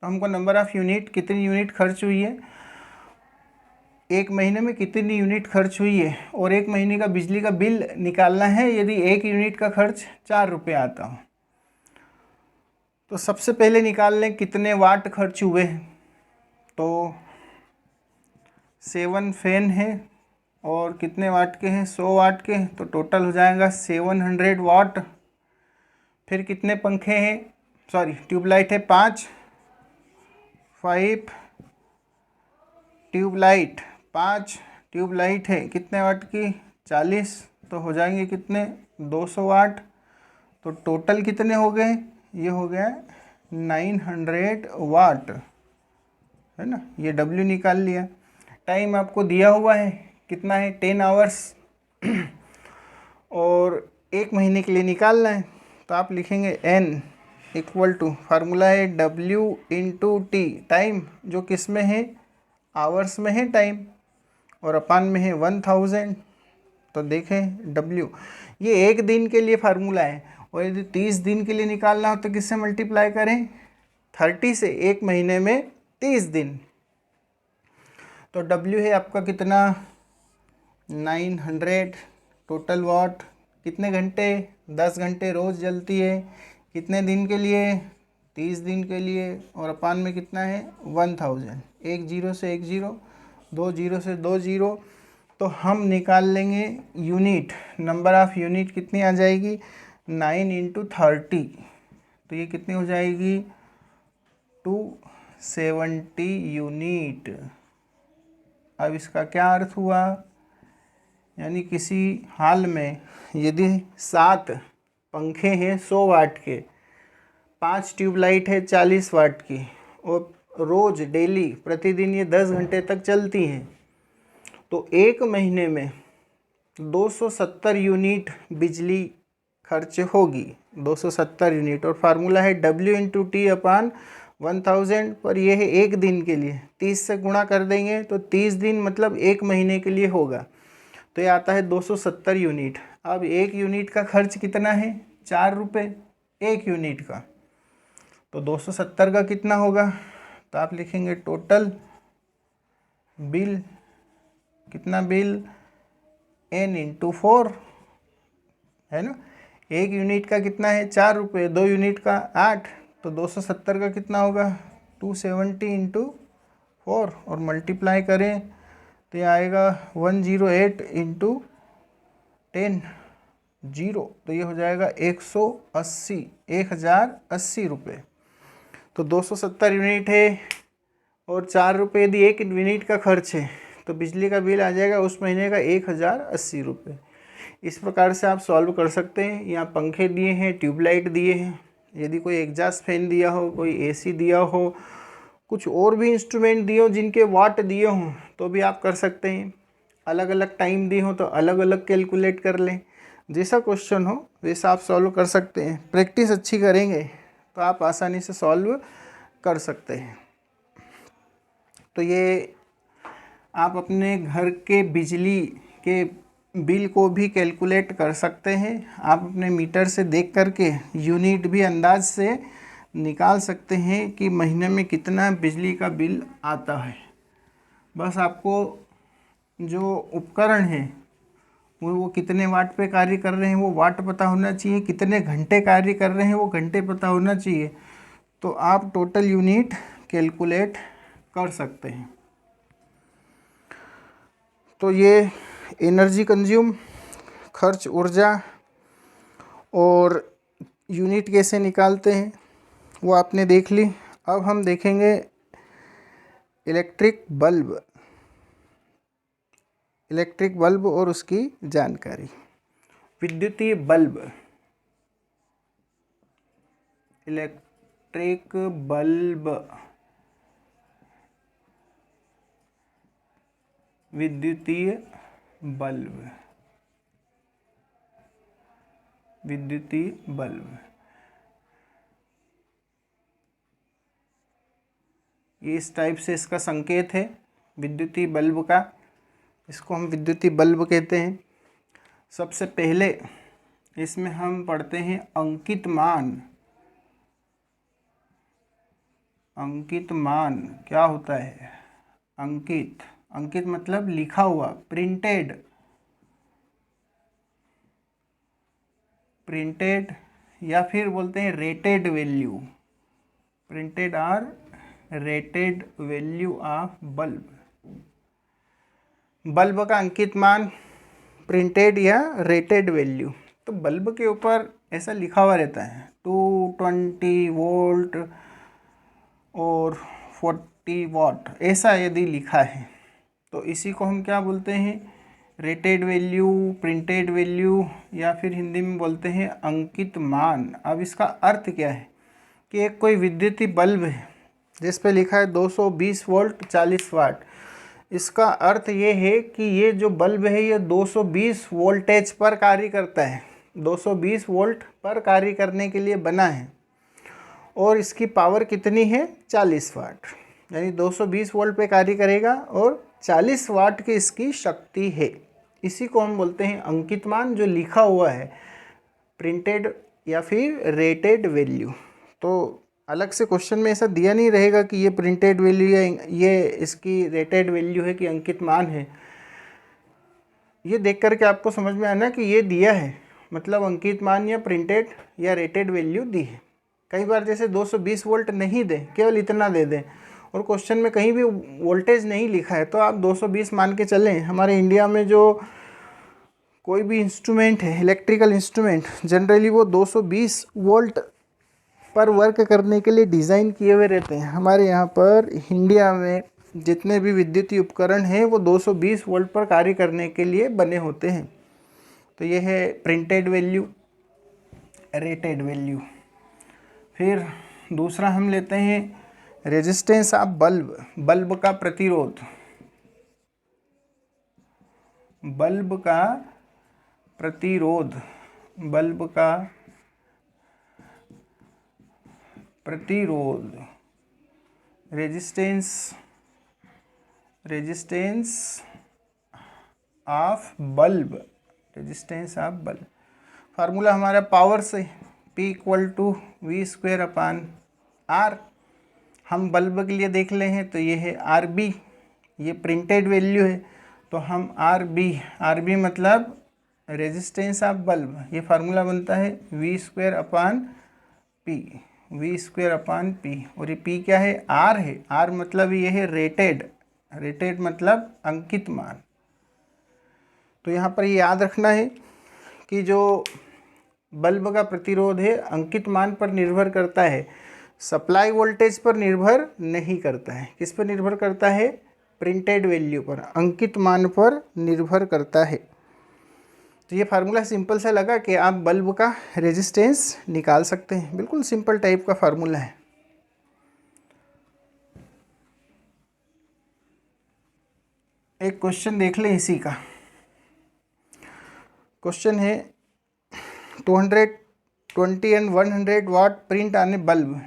Speaker 1: तो हमको नंबर ऑफ़ यूनिट, कितनी यूनिट खर्च हुई है, एक महीने में कितनी यूनिट खर्च हुई है, और एक महीने का बिजली का बिल निकालना है यदि एक यूनिट का खर्च 4 रुपये आता हो। तो सबसे पहले निकाल लें कितने वाट खर्च हुए। तो 7 फैन है और कितने वाट के हैं, 100 वाट के, तो टोटल हो जाएगा 700 वाट। फिर कितने पंखे हैं, ट्यूबलाइट है 5 ट्यूबलाइट, 5 ट्यूबलाइट है कितने वाट की, 40, तो हो जाएंगे कितने, 200 वाट। तो टोटल कितने हो गए, ये हो गया 900 वाट, है ना। ये W निकाल लिया। टाइम आपको दिया हुआ है कितना है, 10 आवर्स, और एक महीने के लिए निकालना है। तो आप लिखेंगे N इक्वल टू, फार्मूला है W इंटू T, टाइम जो किस में है, आवर्स में है टाइम, और अपान में है 1000। तो देखें W, ये एक दिन के लिए फार्मूला है, और यदि 30 दिन के लिए निकालना हो तो किससे मल्टीप्लाई करें, 30 से, एक महीने में 30 दिन। तो W है आपका कितना, 900, टोटल वाट कितने घंटे, 10 घंटे रोज़ जलती है, कितने दिन के लिए? 30 दिन के लिए। और अपान में कितना है? 1000। एक जीरो से एक जीरो, दो जीरो से दो जीरो। तो हम निकाल लेंगे यूनिट, नंबर ऑफ़ यूनिट कितनी आ जाएगी? 9 × 30, तो ये कितनी हो जाएगी? 270 यूनिट। अब इसका क्या अर्थ हुआ? यानी किसी हाल में यदि 7 पंखे हैं 100 वाट के, 5 ट्यूबलाइट है 40 वाट की, और रोज़ डेली प्रतिदिन ये 10 घंटे तक चलती हैं, तो एक महीने में 270 यूनिट बिजली खर्च होगी। 270 यूनिट, और फार्मूला है W/T/1000, पर यह है एक दिन के लिए। 30 से गुणा कर देंगे तो 30 दिन मतलब एक महीने के लिए होगा, तो ये आता है 270 यूनिट। अब एक यूनिट का खर्च कितना है? 4 रुपये एक यूनिट का। तो 270 का कितना होगा? तो आप लिखेंगे टोटल बिल, कितना बिल? n × 4, है ना। एक यूनिट का कितना है? 4 रुपये, 2 यूनिट का 8, तो 270 का कितना होगा? 270 × 4, और मल्टीप्लाई करें तो ये आएगा 108 × 10 0, तो ये हो जाएगा 1080 रुपये। तो 270 यूनिट है और 4 रुपये यदि एक यूनिट का खर्च है, तो बिजली का बिल आ जाएगा उस महीने का 1080 रुपये। इस प्रकार से आप सॉल्व कर सकते हैं। यहाँ पंखे दिए हैं, ट्यूबलाइट दिए हैं, यदि कोई एग्जॉस्ट फैन दिया हो, कोई एसी दिया हो, कुछ और भी इंस्ट्रूमेंट दिए हो जिनके वाट दिए हों, तो भी आप कर सकते हैं। अलग अलग टाइम दिए हो तो अलग अलग कैलकुलेट कर लें। जैसा क्वेश्चन हो वैसा आप सॉल्व कर सकते हैं। प्रैक्टिस अच्छी करेंगे तो आप आसानी से सॉल्व कर सकते हैं। तो ये आप अपने घर के बिजली के बिल को भी कैलकुलेट कर सकते हैं। आप अपने मीटर से देख करके यूनिट भी अंदाज से निकाल सकते हैं कि महीने में कितना बिजली का बिल आता है। बस आपको जो उपकरण है वो कितने वाट पे कार्य कर रहे हैं वो वाट पता होना चाहिए, कितने घंटे कार्य कर रहे हैं वो घंटे पता होना चाहिए, तो आप टोटल यूनिट कैलकुलेट कर सकते हैं। तो ये एनर्जी कंज्यूम, खर्च ऊर्जा और यूनिट कैसे निकालते हैं वो आपने देख ली। अब हम देखेंगे इलेक्ट्रिक बल्ब और उसकी जानकारी। विद्युतीय बल्ब, इलेक्ट्रिक बल्ब, विद्युतीय बल्ब, विद्युतीय बल्ब, ये इस टाइप से इसका संकेत है विद्युतीय बल्ब का। इसको हम विद्युतीय बल्ब कहते हैं। सबसे पहले इसमें हम पढ़ते हैं अंकित मान। अंकित मान क्या होता है? अंकित, अंकित मतलब लिखा हुआ, प्रिंटेड, प्रिंटेड या फिर बोलते हैं रेटेड वैल्यू, प्रिंटेड और rated value of bulb. Bulb का अंकित मान, प्रिंटेड या रेटेड वैल्यू। तो बल्ब के ऊपर ऐसा लिखा हुआ रहता है 220 वोल्ट और 40 वाट, ऐसा यदि लिखा है तो इसी को हम क्या बोलते हैं? रेटेड वैल्यू, प्रिंटेड वैल्यू, या फिर हिंदी में बोलते हैं अंकित मान। अब इसका अर्थ क्या है कि एक कोई विद्युतीय बल्ब है जिस पे लिखा है 220 वोल्ट 40 वाट। इसका अर्थ ये है कि ये जो बल्ब है ये 220 वोल्टेज पर कार्य करता है, 220 वोल्ट पर कार्य करने के लिए बना है, और इसकी पावर कितनी है? 40 वाट, यानी 220 वोल्ट पे कार्य करेगा और 40 वाट की इसकी शक्ति है। इसी को हम बोलते हैं अंकित मान, जो लिखा हुआ है, प्रिंटेड या फिर रेटेड वैल्यू। तो अलग से क्वेश्चन में ऐसा दिया नहीं रहेगा कि ये प्रिंटेड वैल्यू है, ये इसकी रेटेड वैल्यू है कि अंकित मान है। ये देख करके आपको समझ में आना कि ये दिया है, मतलब अंकित मान या प्रिंटेड या रेटेड वैल्यू दी है। कई बार जैसे 220 वोल्ट नहीं दे, केवल इतना दे दें और क्वेश्चन में कहीं भी वोल्टेज नहीं लिखा है तो आप 220 मान के चलें। हमारे इंडिया में जो कोई भी इंस्ट्रूमेंट है, इलेक्ट्रिकल इंस्ट्रूमेंट, जनरली वो 220 वोल्ट पर वर्क करने के लिए डिज़ाइन किए हुए रहते हैं। हमारे यहाँ पर इंडिया में जितने भी विद्युतीय उपकरण हैं वो 220 वोल्ट पर कार्य करने के लिए बने होते हैं। तो ये है प्रिंटेड वैल्यू, रेटेड वैल्यू। फिर दूसरा हम लेते हैं रेजिस्टेंस ऑफ बल्ब, बल्ब का प्रतिरोध, बल्ब का प्रतिरोध, बल्ब का प्रतिरोध, resistance, resistance of bulb, resistance of bulb. Formula हमारा पावर से P इक्वल टू V²/R। हम बल्ब के लिए देख ले हैं तो ये है RB, ये प्रिंटेड वैल्यू है तो हम RB मतलब रेजिस्टेंस ऑफ बल्ब, ये फार्मूला बनता है V²/P, V²/P। और ये P क्या है? R है। R मतलब ये है रेटेड, रेटेड मतलब अंकित मान। तो यहाँ पर ये याद रखना है कि जो बल्ब का प्रतिरोध है अंकित मान पर निर्भर करता है, सप्लाई वोल्टेज पर निर्भर नहीं करता है। किस पर निर्भर करता है? प्रिंटेड वैल्यू पर, अंकित मान पर निर्भर करता है। तो ये फार्मूला सिंपल सा लगा कि आप बल्ब का रेजिस्टेंस निकाल सकते हैं, बिल्कुल सिंपल टाइप का फार्मूला है। एक क्वेश्चन देख लें इसी का। क्वेश्चन है 220 एंड 100 वाट प्रिंट आने बल्ब।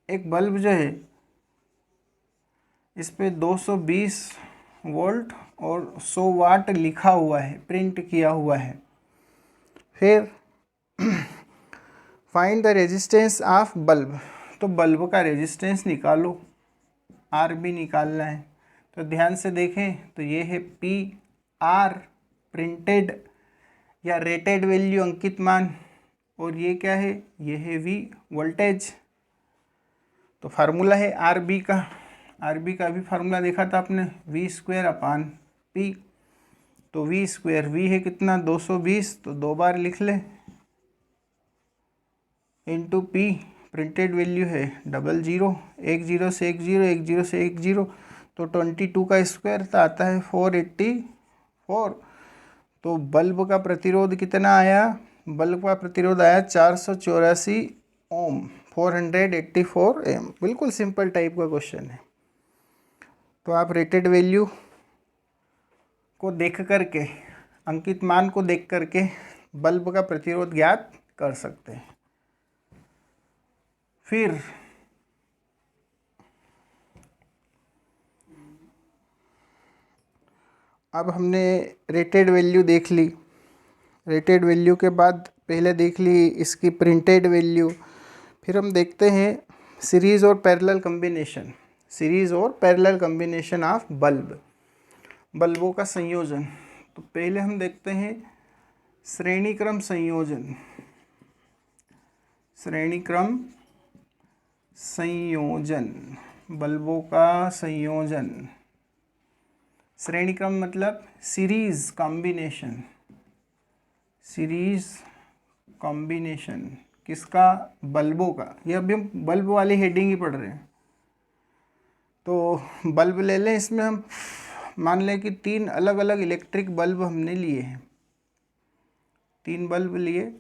Speaker 1: एक बल्ब जो है इस पे 220 वोल्ट और 100 वाट लिखा हुआ है, प्रिंट किया हुआ है। फिर find the resistance of bulb, तो बल्ब का रेजिस्टेंस निकालो, RB निकालना है। तो ध्यान से देखें तो ये है PR प्रिंटेड या रेटेड वैल्यू, अंकित मान, और ये क्या है? ये है V वोल्टेज। तो फार्मूला है RB का भी फार्मूला देखा था आपने, V²/P। तो V है कितना? 220, तो 2 बार लिख ले, इंटू P प्रिंटेड वैल्यू है 00, 10 से 10, 10 से 10, तो 22 का स्क्वायर तो आता है 484। तो बल्ब का प्रतिरोध कितना आया? बल्ब का प्रतिरोध आया 484 ओम, 484 एम। बिल्कुल सिंपल टाइप का क्वेश्चन है। तो आप रेटेड वैल्यू को देख करके, अंकित मान को देख करके बल्ब का प्रतिरोध ज्ञात कर सकते हैं। फिर अब हमने रेटेड वैल्यू देख ली, रेटेड वैल्यू के बाद पहले देख ली इसकी प्रिंटेड वैल्यू। फिर हम देखते हैं सीरीज़ और पैरेलल कम्बिनेशन, सीरीज़ और पैरेलल कम्बिनेशन ऑफ बल्ब, बल्बों का संयोजन। तो पहले हम देखते हैं श्रेणी क्रम संयोजन, श्रेणी क्रम संयोजन, बल्बों का संयोजन। श्रेणी क्रम मतलब सीरीज कॉम्बिनेशन, सीरीज कॉम्बिनेशन किसका? बल्बों का। ये अभी हम बल्ब वाली हेडिंग ही पढ़ रहे हैं। तो बल्ब ले लें, इसमें हम मान लें कि 3 अलग अलग इलेक्ट्रिक बल्ब हमने लिए हैं, 3 बल्ब लिए,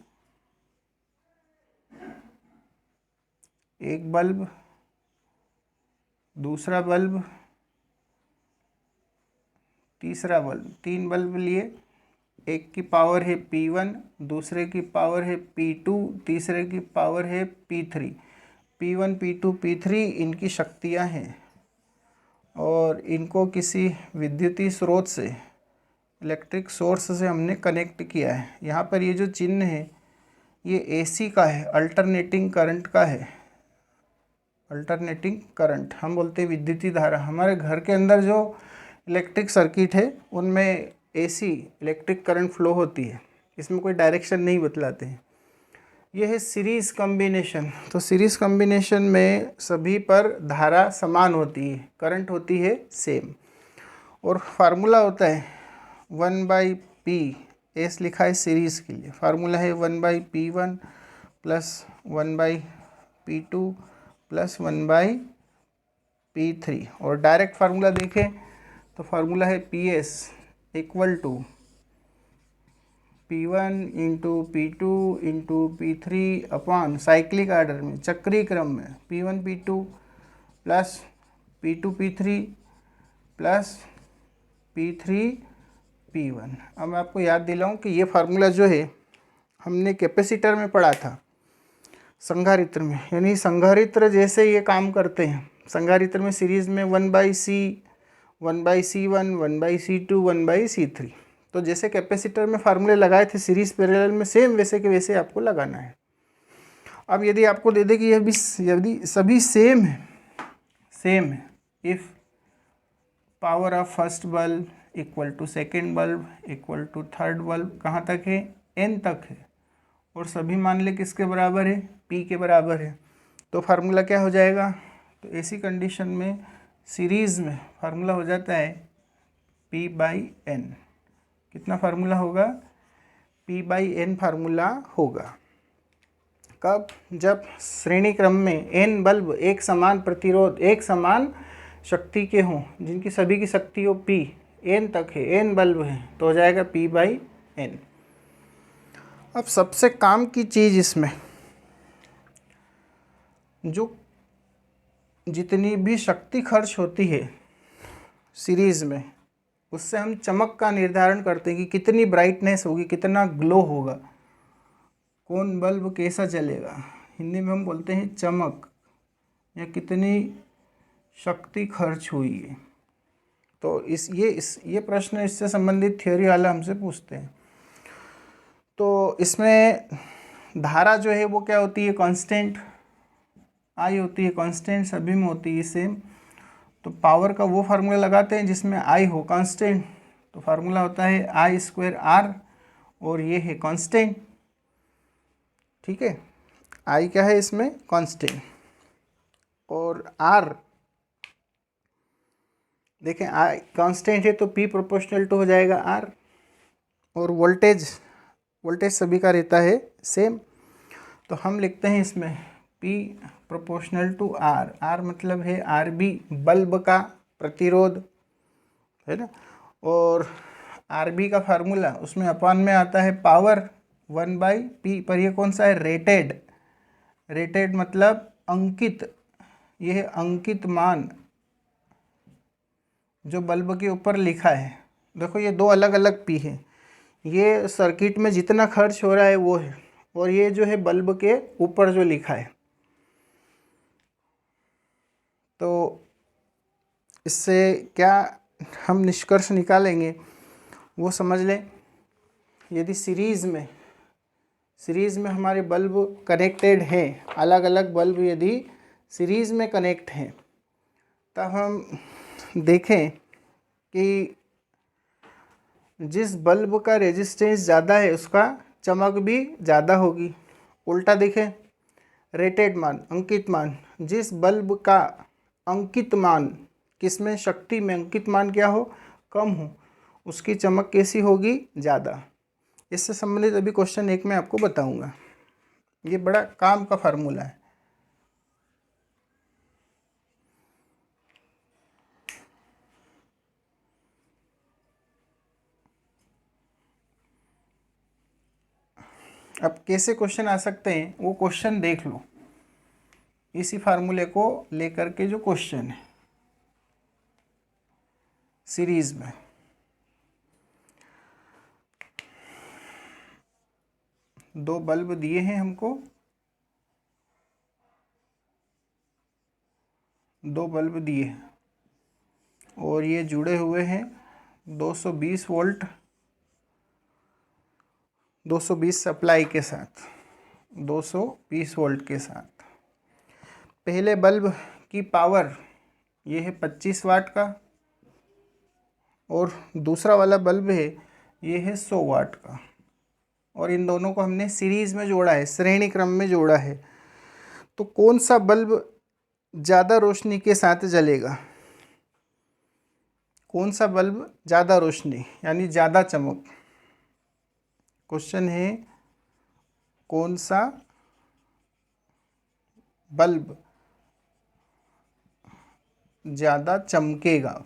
Speaker 1: एक बल्ब, दूसरा बल्ब, तीसरा बल्ब, 3 बल्ब लिए। एक की पावर है P1, दूसरे की पावर है P2, तीसरे की पावर है P3। P1, P2, P3 इनकी शक्तियाँ हैं और इनको किसी विद्युतीय स्रोत से, इलेक्ट्रिक सोर्स से हमने कनेक्ट किया है। यहाँ पर ये जो चिन्ह है ये AC का है, अल्टरनेटिंग करंट का है। अल्टरनेटिंग करंट हम बोलते हैं विद्युतीय धारा। हमारे घर के अंदर जो इलेक्ट्रिक सर्किट है उनमें AC इलेक्ट्रिक करंट फ्लो होती है। इसमें कोई डायरेक्शन नहीं बतलाते हैं। यह है सीरीज़ कॉम्बिनेशन। तो सीरीज़ कॉम्बिनेशन में सभी पर धारा समान होती है, करंट होती है सेम, और फार्मूला होता है 1/p। एस लिखा है सीरीज़ के लिए, फार्मूला है 1/p1 plus 1/p2 plus 1/p3। और डायरेक्ट फार्मूला देखें तो फार्मूला है PS equal to P1 into P2 into P3 upon cyclic order में, चक्रीय क्रम में, P1 P2 plus P2 P3 plus P3 P1। अब मैं आपको याद दिलाऊं कि ये फार्मूला जो है हमने कैपेसिटर में पढ़ा था, संधारित्र में, यानी संधारित्र जैसे ये काम करते हैं। संधारित्र में सीरीज़ में 1/C 1/C1 1/C2 1/C3। तो जैसे कैपेसिटर में फार्मूले लगाए थे सीरीज पैरेलल में, सेम वैसे के वैसे आपको लगाना है। अब यदि आपको दे दे कि यह भी यदि सभी सेम है, if power of first bulb equal to second bulb equal to third bulb, कहाँ तक है, n तक है, और सभी मान ले किसके बराबर है, p के बराबर है, तो फार्मूला क्या हो जाएगा। तो ऐसी कंडीशन में सीरीज़ में फार्मूला हो जाता है p/n। कितना फार्मूला होगा, p/n फार्मूला होगा। कब, जब श्रेणी क्रम में n बल्ब एक समान प्रतिरोध, एक समान शक्ति के हों, जिनकी सभी की शक्ति हो p, n तक है, n बल्ब है, तो हो जाएगा p/n। अब सबसे काम की चीज़ इसमें, जो जितनी भी शक्ति खर्च होती है सीरीज़ में, उससे हम चमक का निर्धारण करते हैं कि कितनी ब्राइटनेस होगी, कितना ग्लो होगा, कौन बल्ब कैसा जलेगा। हिंदी में हम बोलते हैं चमक, या कितनी शक्ति खर्च हुई है। तो ये प्रश्न इससे संबंधित थ्योरी वाला हमसे पूछते हैं। तो इसमें धारा जो है वो क्या होती है, कांस्टेंट आई होती है, कांस्टेंट सभी में होती है सेम। तो पावर का वो फार्मूला लगाते हैं जिसमें आई हो कांस्टेंट, तो फार्मूला होता है I²R, और ये है कांस्टेंट। ठीक है, आई क्या है इसमें, कांस्टेंट, और आर देखें, आई कांस्टेंट है तो P प्रोपोर्शनल टू हो जाएगा R, और वोल्टेज सभी का रहता है सेम। तो हम लिखते हैं इसमें P proportional to R। R मतलब है RB, बल्ब का प्रतिरोध है ना, और RB का फार्मूला उसमें अपॉन में आता है पावर 1/P, पर ये कौन सा है, रेटेड मतलब अंकित, ये है अंकित मान जो बल्ब के ऊपर लिखा है। देखो ये दो अलग अलग P है, ये सर्किट में जितना खर्च हो रहा है वो है, और ये जो है बल्ब के ऊपर जो लिखा है। तो इससे क्या हम निष्कर्ष निकालेंगे वो समझ लें। यदि सीरीज़ में हमारे बल्ब कनेक्टेड हैं, अलग अलग बल्ब यदि सीरीज़ में कनेक्ट हैं, तब हम देखें कि जिस बल्ब का रेजिस्टेंस ज़्यादा है उसका चमक भी ज़्यादा होगी। उल्टा देखें, रेटेड मान, अंकित मान, जिस बल्ब का अंकित मान, किसमें, शक्ति में अंकित मान क्या हो, कम हो, उसकी चमक कैसी होगी, ज़्यादा। इससे संबंधित अभी क्वेश्चन 1 में आपको बताऊंगा। ये बड़ा काम का फार्मूला है। अब कैसे क्वेश्चन आ सकते हैं वो क्वेश्चन देख लो, इसी फार्मूले को लेकर के जो क्वेश्चन है सीरीज में। दो बल्ब दिए हैं हमको, दो बल्ब दिए हैं, और ये जुड़े हुए हैं 220 वोल्ट 220 सप्लाई के साथ, 220 वोल्ट के साथ। पहले बल्ब की पावर ये है 25 वाट का, और दूसरा वाला बल्ब है ये है 100 वाट का। 100 वाट का 25 से 25 गुणा करें तो 25 × 10 = 100 वाट। और इन दोनों को हमने सीरीज़ में जोड़ा है, श्रेणी क्रम में जोड़ा है। तो कौन सा बल्ब ज़्यादा रोशनी के साथ जलेगा? कौन सा बल्ब ज़्यादा रोशनी यानी ज़्यादा चमक? क्वेश्चन है कौन सा बल्ब ज़्यादा चमकेगा,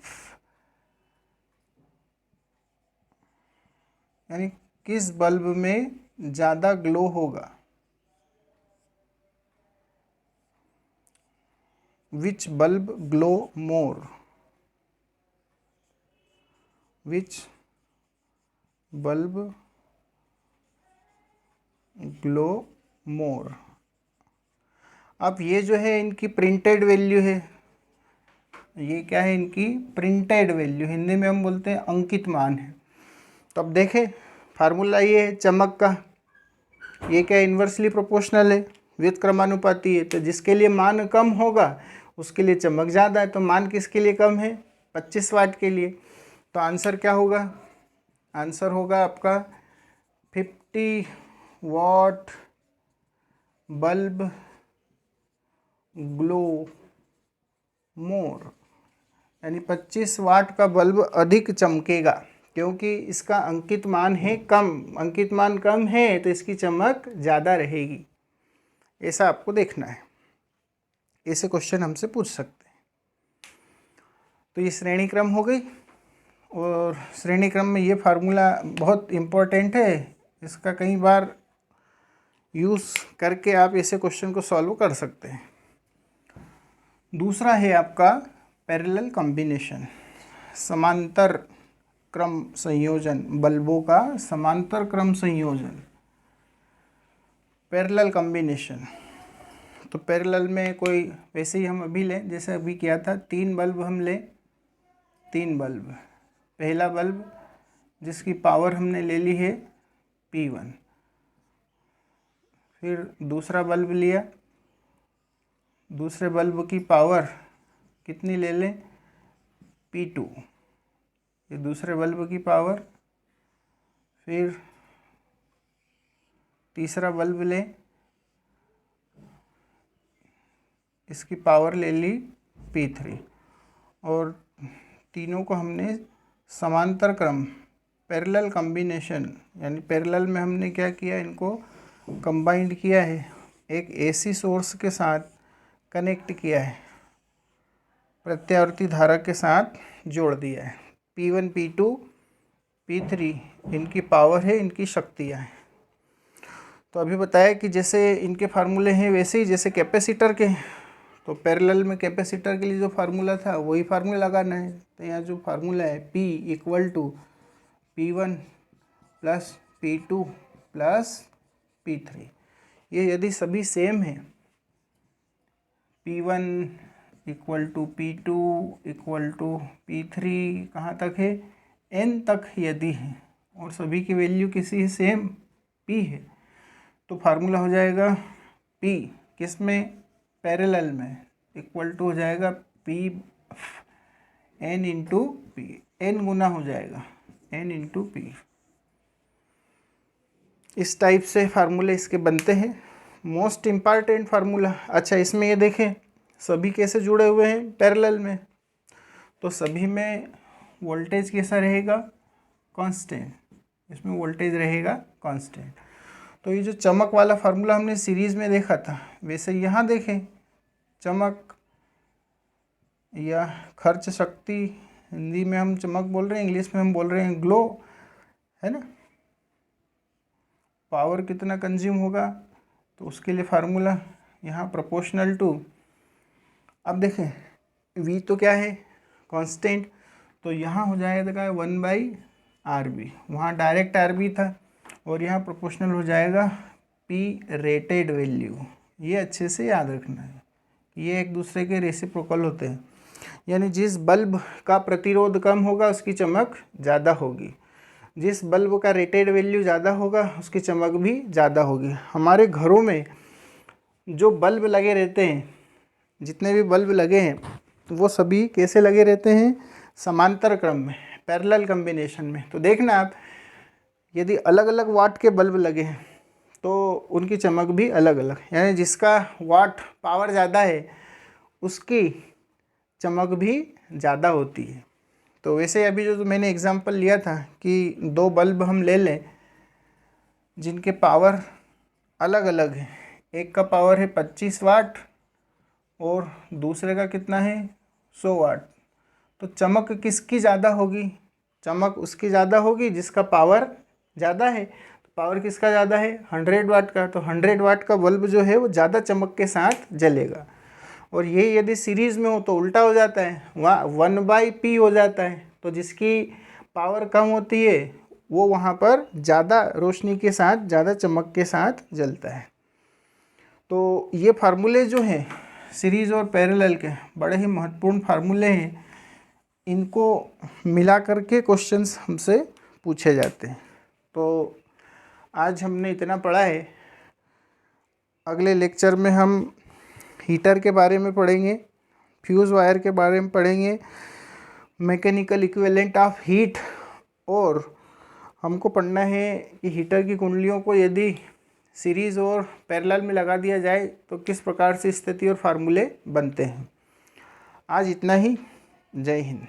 Speaker 1: यानी किस बल्ब में ज़्यादा ग्लो होगा? विच बल्ब ग्लो मोर? विच बल्ब ग्लो मोर? अब ये जो है इनकी प्रिंटेड वैल्यू है, ये क्या है? इनकी प्रिंटेड वैल्यू, हिंदी में हम बोलते हैं अंकित मान है। तो अब देखें फार्मूला ये है चमक का, ये क्या इन्वर्सली प्रोपोर्शनल है, व्युत्क्रमानुपाती है। तो जिसके लिए मान कम होगा उसके लिए चमक ज़्यादा है। तो मान किसके लिए कम है? 25 वाट के लिए। तो आंसर क्या होगा? आंसर होगा आपका 50 वाट बल्ब ग्लो मोर, यानी 25 वाट का बल्ब अधिक चमकेगा, क्योंकि इसका अंकित मान है कम। अंकित मान कम है तो इसकी चमक ज़्यादा रहेगी। ऐसा आपको देखना है, ऐसे क्वेश्चन हमसे पूछ सकते हैं। तो ये श्रेणी क्रम हो गई, और श्रेणी क्रम में ये फार्मूला बहुत इम्पोर्टेंट है, इसका कई बार यूज़ करके आप ऐसे क्वेश्चन को सॉल्व कर सकते हैं। दूसरा है आपका पैरेलल कॉम्बिनेशन, समांतर क्रम संयोजन, बल्बों का समांतर क्रम संयोजन, पैरेलल कॉम्बिनेशन। तो पैरेलल में कोई वैसे ही हम अभी लें, जैसे अभी किया था, 3 बल्ब हम लें, 3 बल्ब। पहला बल्ब जिसकी पावर हमने ले ली है P1, फिर दूसरा बल्ब लिया, दूसरे बल्ब की पावर कितनी ले लें? P2, ये दूसरे बल्ब की पावर। फिर तीसरा बल्ब लें, इसकी पावर ले ली P3, और तीनों को हमने समांतर क्रम पैरेलल कॉम्बिनेशन, यानी पैरेलल में हमने क्या किया, इनको कंबाइंड किया है, एक AC सोर्स के साथ कनेक्ट किया है, प्रत्यावर्ती धारा के साथ जोड़ दिया है। P1 P2 P3 इनकी पावर है, इनकी शक्तियाँ हैं। तो अभी बताया कि जैसे इनके फार्मूले हैं वैसे ही जैसे कैपेसिटर के, तो पैरेलल में कैपेसिटर के लिए जो फार्मूला था वही फार्मूला लगाना है। तो यहाँ जो फार्मूला है P = P1 + P2 + P3, ये यदि सभी सेम है, P1 = P2 = P3 कहाँ तक है? N तक यदि है, और सभी की वैल्यू किसी सेम P है, तो फार्मूला हो जाएगा P किस में? पैरेलल में, इक्वल टू हो जाएगा P N × P, N गुना हो जाएगा N × P। इस टाइप से फार्मूले इसके बनते हैं, मोस्ट इम्पॉर्टेंट फार्मूला। अच्छा, इसमें ये देखें सभी कैसे जुड़े हुए हैं पैरेलल में, तो सभी में वोल्टेज कैसा रहेगा? कांस्टेंट, इसमें वोल्टेज रहेगा कांस्टेंट। तो ये जो चमक वाला फार्मूला हमने सीरीज़ में देखा था, वैसे यहाँ देखें चमक या खर्च शक्ति, हिंदी में हम चमक बोल रहे हैं, इंग्लिश में हम बोल रहे हैं ग्लो, है ना। पावर कितना कंज्यूम होगा, तो उसके लिए फार्मूला यहाँ प्रोपोर्शनल टू, अब देखें V तो क्या है? कांस्टेंट, तो यहाँ हो जाएगा 1/RB, वहाँ डायरेक्ट RB था, और यहाँ प्रोपोर्शनल हो जाएगा P रेटेड वैल्यू। ये अच्छे से याद रखना है, ये एक दूसरे के रेसिप्रोकल होते हैं, यानी जिस बल्ब का प्रतिरोध कम होगा उसकी चमक ज़्यादा होगी, जिस बल्ब का रेटेड वैल्यू ज़्यादा होगा उसकी चमक भी ज़्यादा होगी। हमारे घरों में जो बल्ब लगे रहते हैं, जितने भी बल्ब लगे हैं, वो सभी कैसे लगे रहते हैं? समांतर क्रम में, पैरेलल कॉम्बिनेशन में। तो देखना आप, यदि अलग अलग वाट के बल्ब लगे हैं तो उनकी चमक भी अलग अलग, यानी जिसका वाट पावर ज़्यादा है उसकी चमक भी ज़्यादा होती है। तो वैसे अभी जो मैंने एग्जांपल लिया था कि दो बल्ब हम ले लें जिनके पावर अलग अलग है, एक का पावर है 25 वाट और दूसरे का कितना है 100 वाट, तो चमक किसकी ज़्यादा होगी? चमक उसकी ज़्यादा होगी जिसका पावर ज़्यादा है। तो पावर किसका ज़्यादा है? 100 वाट का। तो 100 वाट का बल्ब जो है वो ज़्यादा चमक के साथ जलेगा। और ये यदि सीरीज़ में हो तो उल्टा हो जाता है, वहाँ 1/P हो जाता है। तो जिसकी पावर कम होती है वो वहाँ पर ज़्यादा रोशनी के साथ, ज़्यादा चमक के साथ जलता है। तो ये फार्मूले जो हैं सीरीज़ और पैरेलल के बड़े ही महत्वपूर्ण फार्मूले हैं, इनको मिला करके क्वेश्चंस हमसे पूछे जाते हैं। तो आज हमने इतना पढ़ा है। अगले लेक्चर में हम हीटर के बारे में पढ़ेंगे, फ्यूज़ वायर के बारे में पढ़ेंगे, मैकेनिकल इक्विवेलेंट ऑफ हीट, और हमको पढ़ना है कि हीटर की कुंडलियों को यदि सीरीज़ और पैरेलल में लगा दिया जाए तो किस प्रकार से स्थिति और फार्मूले बनते हैं। आज इतना ही। जय हिंद।